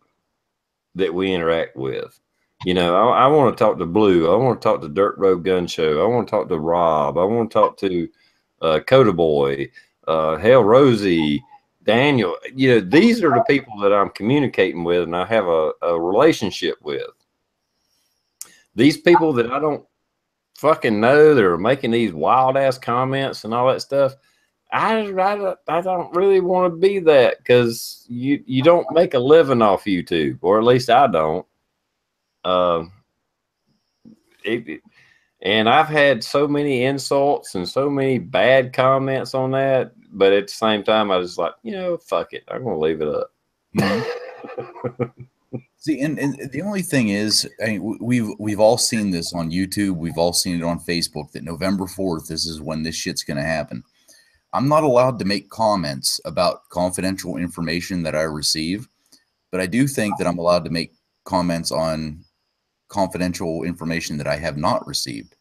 that we interact with. I want to talk to Blue. I want to talk to Dirt Road Gun Show. I want to talk to Rob. I want to talk to Coda Boy. hell, Rosie, Daniel. You know, these are the people that I'm communicating with and I have a relationship with. These people that I don't fucking know that are making these wild ass comments and all that stuff. I don't really want to be that, because you don't make a living off YouTube, or at least I don't. And I've had so many insults and so many bad comments on that, but at the same time, I was like, you know, fuck it, I'm gonna leave it up. See, and the only thing is, I mean, we've all seen this on YouTube. We've all seen it on Facebook that November 4th, this is when this shit's going to happen. I'm not allowed to make comments about confidential information that I receive, but I do think that I'm allowed to make comments on confidential information that I have not received.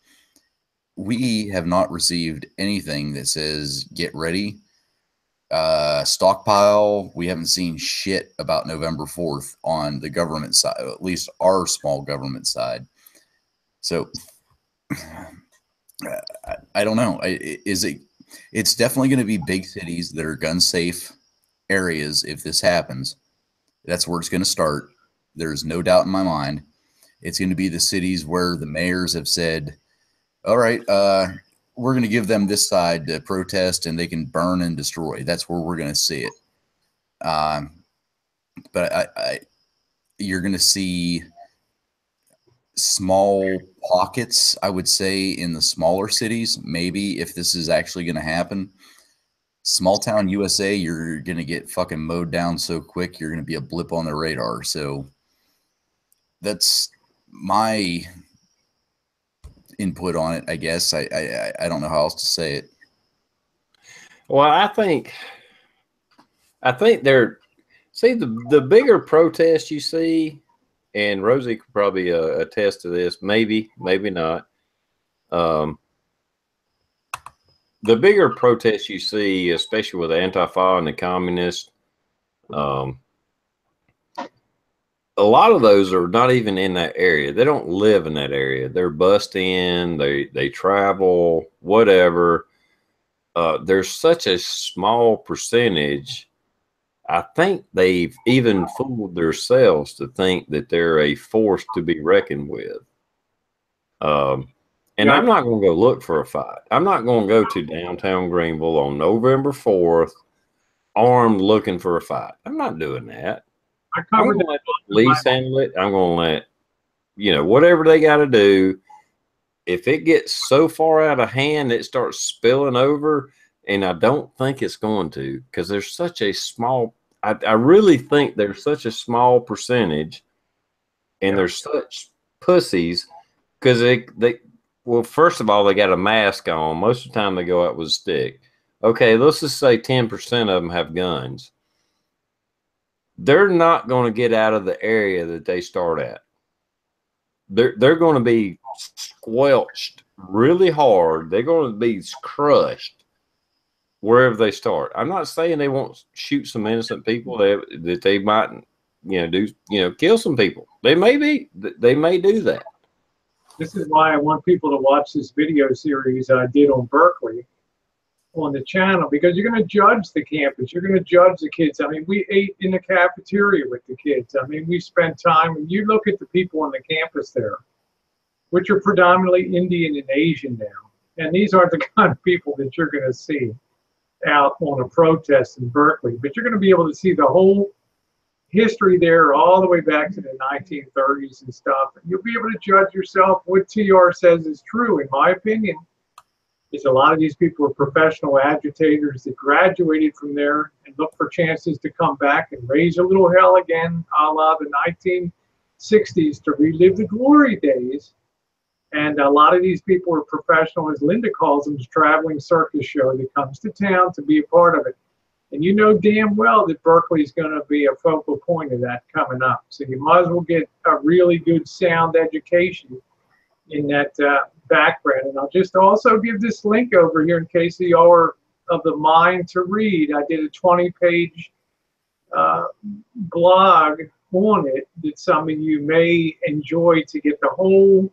We have not received anything that says get ready, stockpile. We haven't seen shit about November 4th on the government side, at least our small government side. So I don't know. It's definitely going to be big cities that are gun safe areas. If this happens, that's where it's going to start. There's no doubt in my mind. It's going to be the cities where the mayors have said, all right, we're going to give them this side to protest and they can burn and destroy. That's where we're going to see it. But you're going to see small pockets, I would say, in the smaller cities. Maybe if this is actually going to happen, small town USA, you're going to get fucking mowed down so quick, you're going to be a blip on the radar. So that's my input on it, I guess. I don't know how else to say it. Well, I think they're, see, the bigger protests you see, and Rosie could probably attest to this, maybe not. The bigger protests you see, especially with Antifa and the communists, a lot of those are not even in that area. They don't live in that area. They're bussed in, they travel, whatever. There's such a small percentage. I think they've even fooled themselves to think that they're a force to be reckoned with. And yeah. I'm not going to go look for a fight. I'm not going to go to downtown Greenville on November 4th armed looking for a fight. I'm not doing that. I'm going to let the police handle it. I'm going to let, you know, whatever they got to do. If it gets so far out of hand, it starts spilling over. And I don't think it's going to, because there's such a small, I really think there's such a small percentage, and there's such pussies, because well, first of all, they got a mask on. Most of the time they go out with a stick. Okay, let's just say 10% of them have guns. They're not going to get out of the area that they start at. They're going to be squelched really hard. They're going to be crushed wherever they start. I'm not saying they won't shoot some innocent people, that they might, kill some people. They may do that. This is why I want people to watch this video series I did on Berkeley on the channel, because you're going to judge the campus. You're going to judge the kids. I mean, we ate in the cafeteria with the kids. I mean, we spent time, and you look at the people on the campus there, which are predominantly Indian and Asian now. And these aren't the kind of people that you're going to see out on a protest in Berkeley, but you're going to be able to see the whole history there all the way back to the 1930s and stuff. And you'll be able to judge yourself. What TR says is true, in my opinion, is a lot of these people are professional agitators that graduated from there and look for chances to come back and raise a little hell again, a la the 1960s, to relive the glory days. And a lot of these people are professional, as Linda calls them, traveling circus show that comes to town to be a part of it. And you know damn well that Berkeley is going to be a focal point of that coming up. So you might as well get a really good sound education in that background. And I'll just also give this link over here in case y'all are of the mind to read. I did a 20-page blog on it that some of you may enjoy to get the whole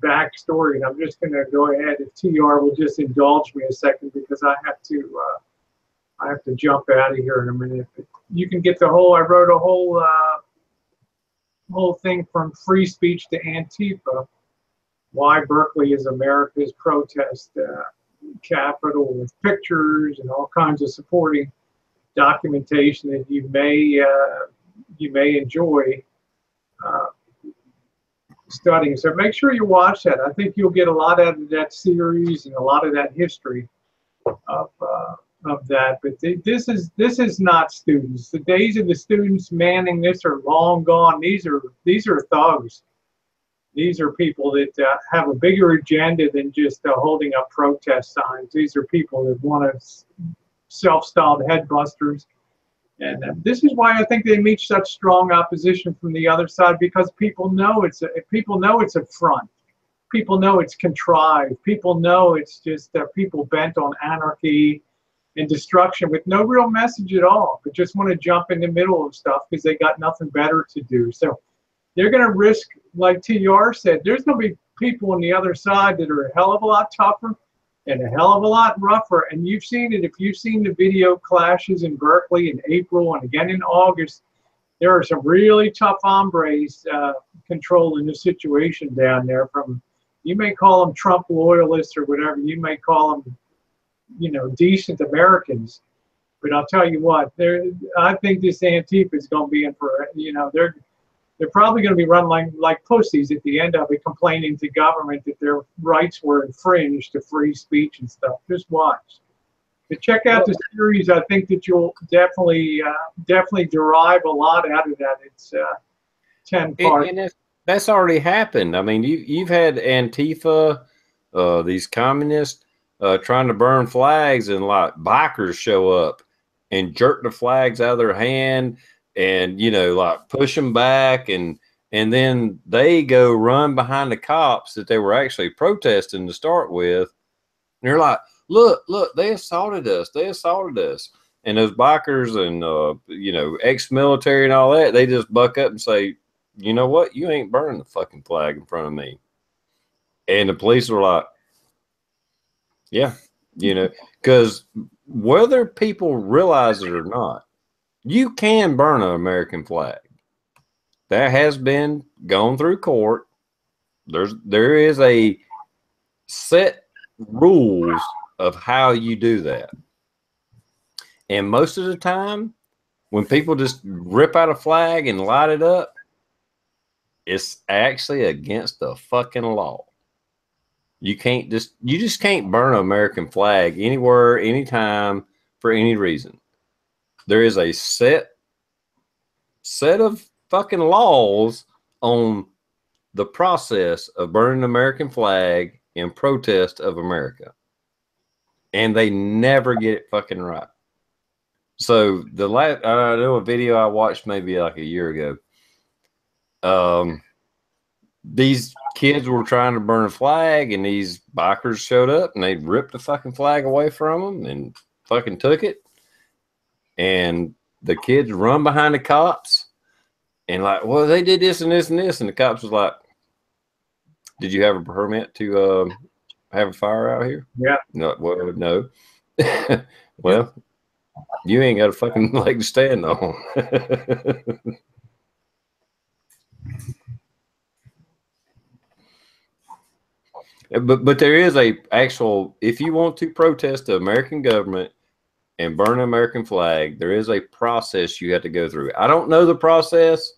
backstory. And I'm just going to go ahead, if TR will just indulge me a second, because I have to I have to jump out of here in a minute. But you can get the whole. I wrote a whole thing from free speech to Antifa. Why Berkeley is America's protest capital, with pictures and all kinds of supporting documentation that you may enjoy studying. So make sure you watch that. I think you'll get a lot out of that series and a lot of that history of that. But this is not students. The days of the students manning this are long gone. These are thugs. These are people that have a bigger agenda than just holding up protest signs. These are people that want to self-styled headbusters. And this is why I think they meet such strong opposition from the other side, because people know it's a front. People know it's contrived. People know it's just people bent on anarchy and destruction with no real message at all, but just want to jump in the middle of stuff because they got nothing better to do. So they're going to risk, like TR said, there's going to be people on the other side that are a hell of a lot tougher and a hell of a lot rougher. And you've seen it. If you've seen the video clashes in Berkeley in April and again in August, there are some really tough hombres controlling the situation down there. From, you may call them Trump loyalists or whatever, you may call them, decent Americans. But I'll tell you what, I think this Antifa is going to be in for, they're probably going to be run like pussies at the end of it, complaining to government that their rights were infringed to free speech and stuff. Just watch. But check out the series. I think that you'll definitely derive a lot out of that. It's 10 parts. And that's already happened. I mean, you've had Antifa, these communists trying to burn flags, and like bikers show up and jerk the flags out of their hand. And, like push them back, and then they go run behind the cops that they were actually protesting to start with. And they're like, look, they assaulted us. And those bikers and, ex-military and all that, they just buck up and say, you know what? You ain't burning the fucking flag in front of me. And the police were like, yeah, because whether people realize it or not, you can burn an American flag. That has been gone through court. There is a set rules of how you do that. And most of the time, when people just rip out a flag and light it up, it's actually against the fucking law. You just can't burn an American flag anywhere, anytime, for any reason. There is a set of fucking laws on the process of burning an American flag in protest of America. And they never get it fucking right. So I know a video I watched maybe like a year ago. These kids were trying to burn a flag, and these bikers showed up and they ripped the fucking flag away from them and fucking took it. And the kids run behind the cops and like, well, they did this and this and this. And the cops was like, did you have a permit to have a fire out here? Yeah. No. Well, no. Well, you ain't got a fucking leg to stand on. But there is a actual, if you want to protest the American government and burn an American flag, there is a process you have to go through. I don't know the process,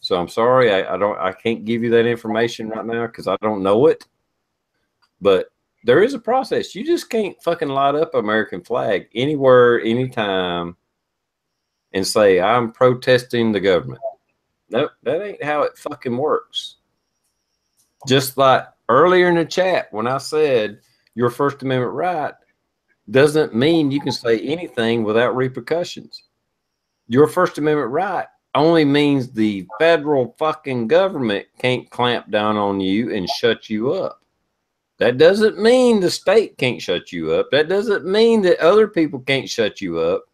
so I'm sorry. I can't give you that information right now because I don't know it. But there is a process. You just can't fucking light up an American flag anywhere, anytime, and say, I'm protesting the government. Nope, that ain't how it fucking works. Just like earlier in the chat, when I said your First Amendment right doesn't mean you can say anything without repercussions. Your First Amendment right only means the federal fucking government can't clamp down on you and shut you up. That doesn't mean the state can't shut you up. That doesn't mean that other people can't shut you up.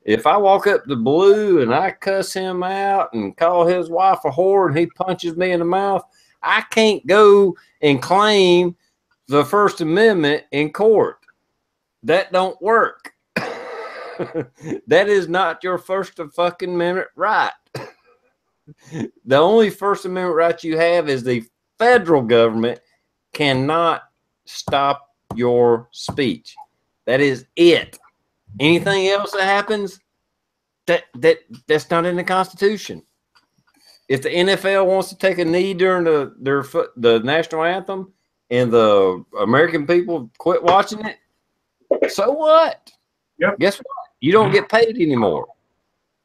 If I walk up to Blue and I cuss him out and call his wife a whore and he punches me in the mouth, I can't go and claim the First Amendment in court. That don't work. That is not your First fucking Amendment right. The only First Amendment right you have is the federal government cannot stop your speech. That is it. Anything else that happens, that's not in the Constitution. If the NFL wants to take a knee during the national anthem and the American people quit watching it, so what? Yep. Guess what? You don't get paid anymore.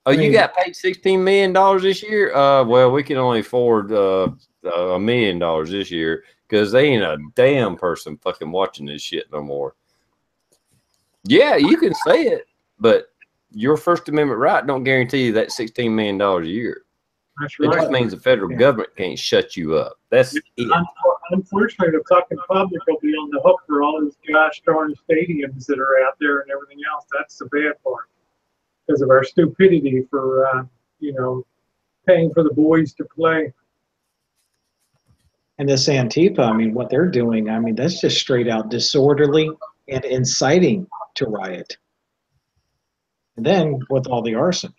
Oh, you got paid $16 million this year? Well, we can only afford $1 million this year because they ain't a damn person fucking watching this shit no more. Yeah, you can say it, but your First Amendment right don't guarantee you that $16 million a year. That's right. It just means the federal government can't shut you up. That's it. Unfortunately, the fucking public will be on the hook for all those gosh darn stadiums that are out there and everything else. That's the bad part because of our stupidity for, paying for the boys to play. And this Antifa, I mean, what they're doing, I mean, that's just straight out disorderly and inciting to riot. And then with all the arson,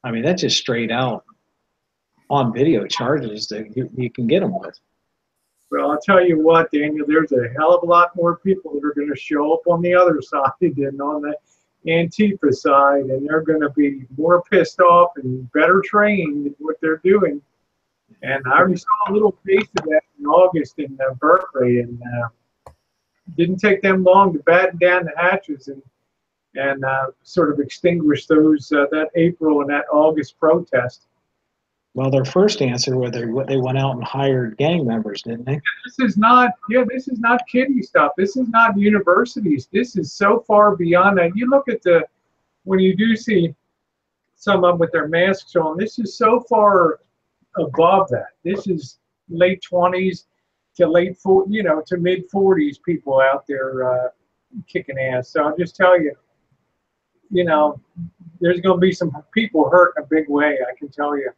I mean, that's just straight out on video charges that you can get them with. Well, I'll tell you what, Daniel, there's a hell of a lot more people that are going to show up on the other side than on the Antifa side, and they're going to be more pissed off and better trained in what they're doing. And I already saw a little taste of that in August in Berkeley, and didn't take them long to batten down the hatches and sort of extinguish those that April and that August protest. Well, their first answer was they went out and hired gang members, didn't they? This is not kiddie stuff. This is not universities. This is so far beyond that. You look at when you do see some of them with their masks on, this is so far above that. This is late 20s to to mid 40s people out there kicking ass. So I'll just tell you, there's going to be some people hurt in a big way. I can tell you.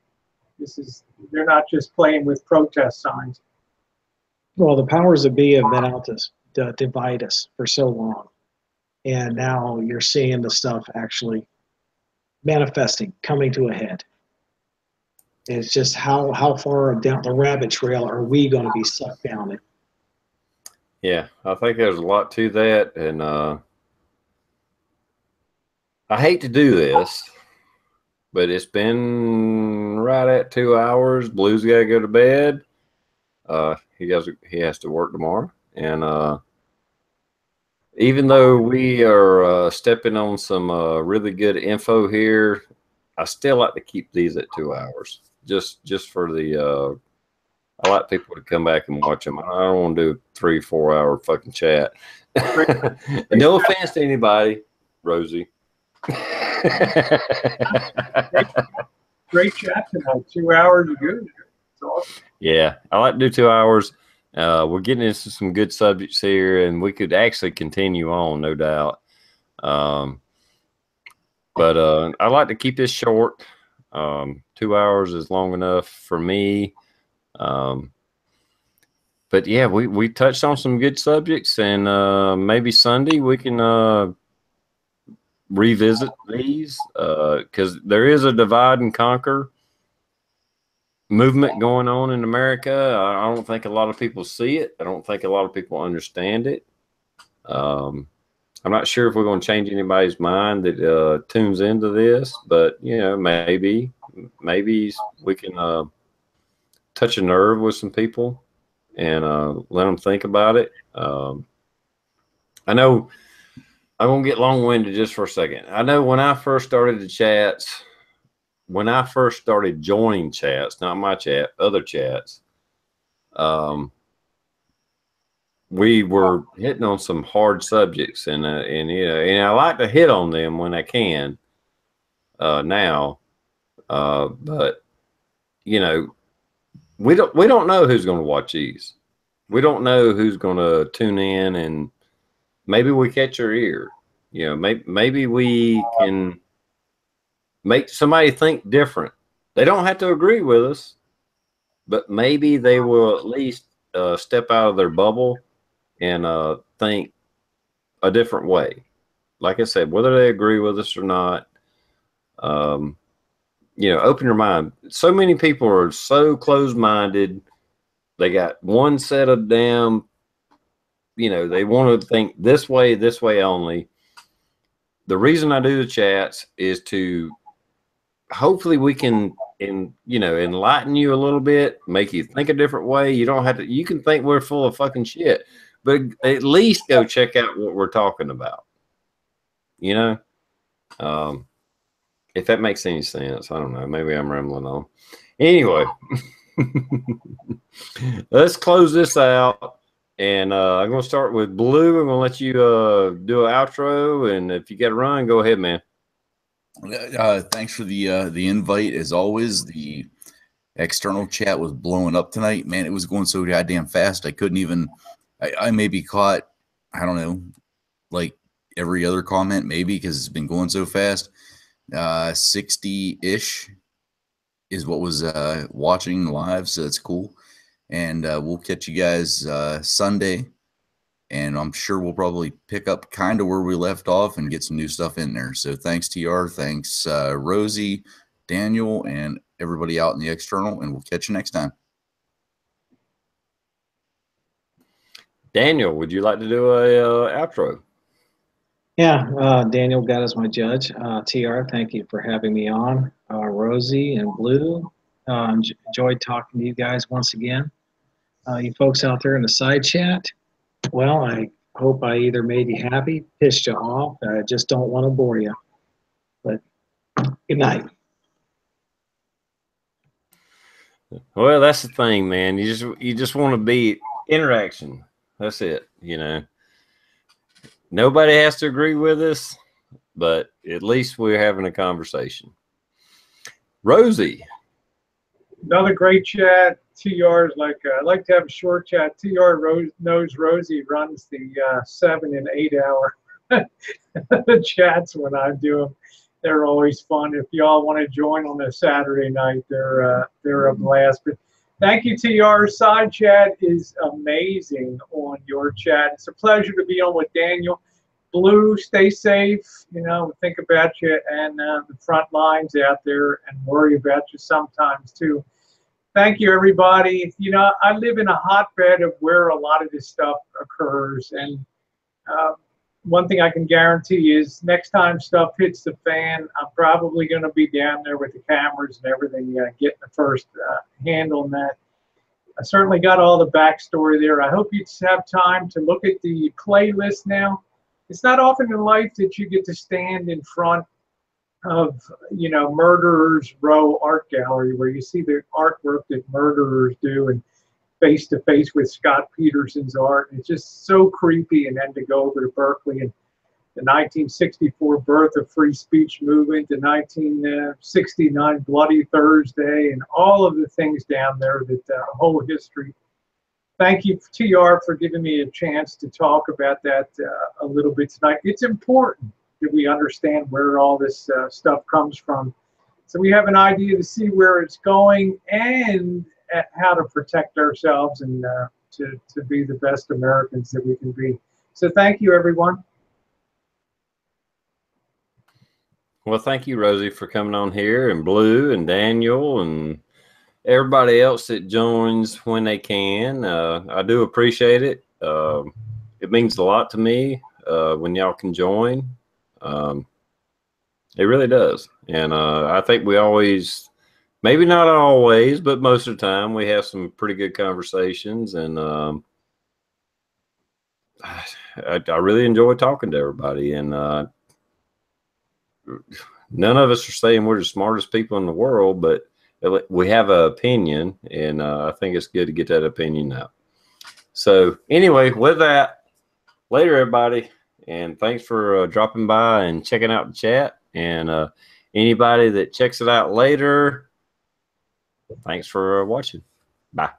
They're not just playing with protest signs. Well, the powers that be have been out to divide us for so long. And now you're seeing the stuff actually manifesting, coming to a head. It's just how far down the rabbit trail are we going to be sucked down it? Yeah, I think there's a lot to that. And I hate to do this, but it's been right at 2 hours. Blue's got to go to bed. He has to work tomorrow. And even though we are stepping on some really good info here, I still like to keep these at 2 hours. Just for the I like people to come back and watch them. I don't want to do a 3-4 hour fucking chat. No offense to anybody, Rosie. Great chat tonight. 2 hours is good. It's awesome. Yeah, I like to do 2 hours. We're getting into some good subjects here, and we could actually continue on, no doubt. But I like to keep this short. 2 hours is long enough for me. But yeah, we touched on some good subjects, and maybe Sunday we can revisit these because there is a divide and conquer movement going on in America. I don't think a lot of people see it. I don't think a lot of people understand it. I'm not sure if we're going to change anybody's mind that tunes into this, but maybe we can touch a nerve with some people and let them think about it. I know I'm going to get long-winded just for a second. I know when I first started the chats, when I first started joining chats, not my chat, other chats, we were hitting on some hard subjects, and I like to hit on them when I can now, but we don't know who's going to watch these. We don't know who's going to tune in, and maybe we catch your ear. Maybe we can make somebody think different. They don't have to agree with us, but maybe they will at least step out of their bubble and think a different way. like I said, whether they agree with us or not, you know, open your mind. So many people are so closed-minded. They got one set of damn, you know, they want to think this way only. The reason I do the chats is to hopefully we can, you know, enlighten you a little bit, make you think a different way. You don't have to, you can think we're full of fucking shit, but at least go check out what we're talking about, you know? If that makes any sense. I don't know. Maybe I'm rambling on. Anyway, let's close this out. And I'm going to start with Blue. I'm going to let you do an outro. And if you got to run, go ahead, man. Thanks for the invite. As always, the external chat was blowing up tonight. Man, it was going so goddamn fast. I couldn't even, I maybe caught, I don't know, like every other comment, maybe, because it's been going so fast. 60-ish is what was watching live, so that's cool. And we'll catch you guys Sunday, and I'm sure we'll probably pick up kind of where we left off and get some new stuff in there. So thanks TR, thanks Rosie, Daniel, and everybody out in the external, and we'll catch you next time. Daniel, would you like to do a outro? Yeah, Daniel got as my judge. TR, thank you for having me on. Rosie and Blue, enjoyed talking to you guys once again. You folks out there in the side chat, well, I hope I either made you happy, pissed you off. I just don't want to bore you. But good night. Well, that's the thing, man. You just want to be interaction. That's it, you know. Nobody has to agree with us, but at least we're having a conversation. Rosie. Another great chat. TR's like, I like to have a short chat. TR knows Rosie runs the 7 and 8 hour chats when I do them. They're always fun. If y'all want to join on a Saturday night, they're a blast. But thank you, TR. Side chat is amazing on your chat. It's a pleasure to be on with Daniel. Blue, stay safe. You know, think about you and the front lines out there, and worry about you sometimes too. Thank you, everybody. You know, I live in a hotbed of where a lot of this stuff occurs, and one thing I can guarantee is next time stuff hits the fan, I'm probably going to be down there with the cameras and everything, getting the first hand on that. I certainly got all the backstory there. I hope you have time to look at the playlist now. It's not often in life that you get to stand in front of, you know, Murderers Row Art Gallery, where you see the artwork that murderers do, and face to face with Scott Peterson's art. It's just so creepy. And then to go over to Berkeley and the 1964 birth of free speech movement, the 1969 Bloody Thursday, and all of the things down there, that whole history. Thank you, TR, for giving me a chance to talk about that a little bit tonight. It's important that we understand where all this stuff comes from, so we have an idea to see where it's going and how to protect ourselves and to be the best Americans that we can be. So thank you, everyone. Well, thank you, Rosie, for coming on here, and Blue and Daniel and everybody else that joins when they can. I do appreciate it. It means a lot to me when y'all can join. It really does. And I think we always, maybe not always, but most of the time, we have some pretty good conversations. And I really enjoy talking to everybody. And none of us are saying we're the smartest people in the world, but we have an opinion, and I think it's good to get that opinion out. So anyway, with that, later, everybody. And thanks for dropping by and checking out the chat. And anybody that checks it out later, thanks for watching. Bye.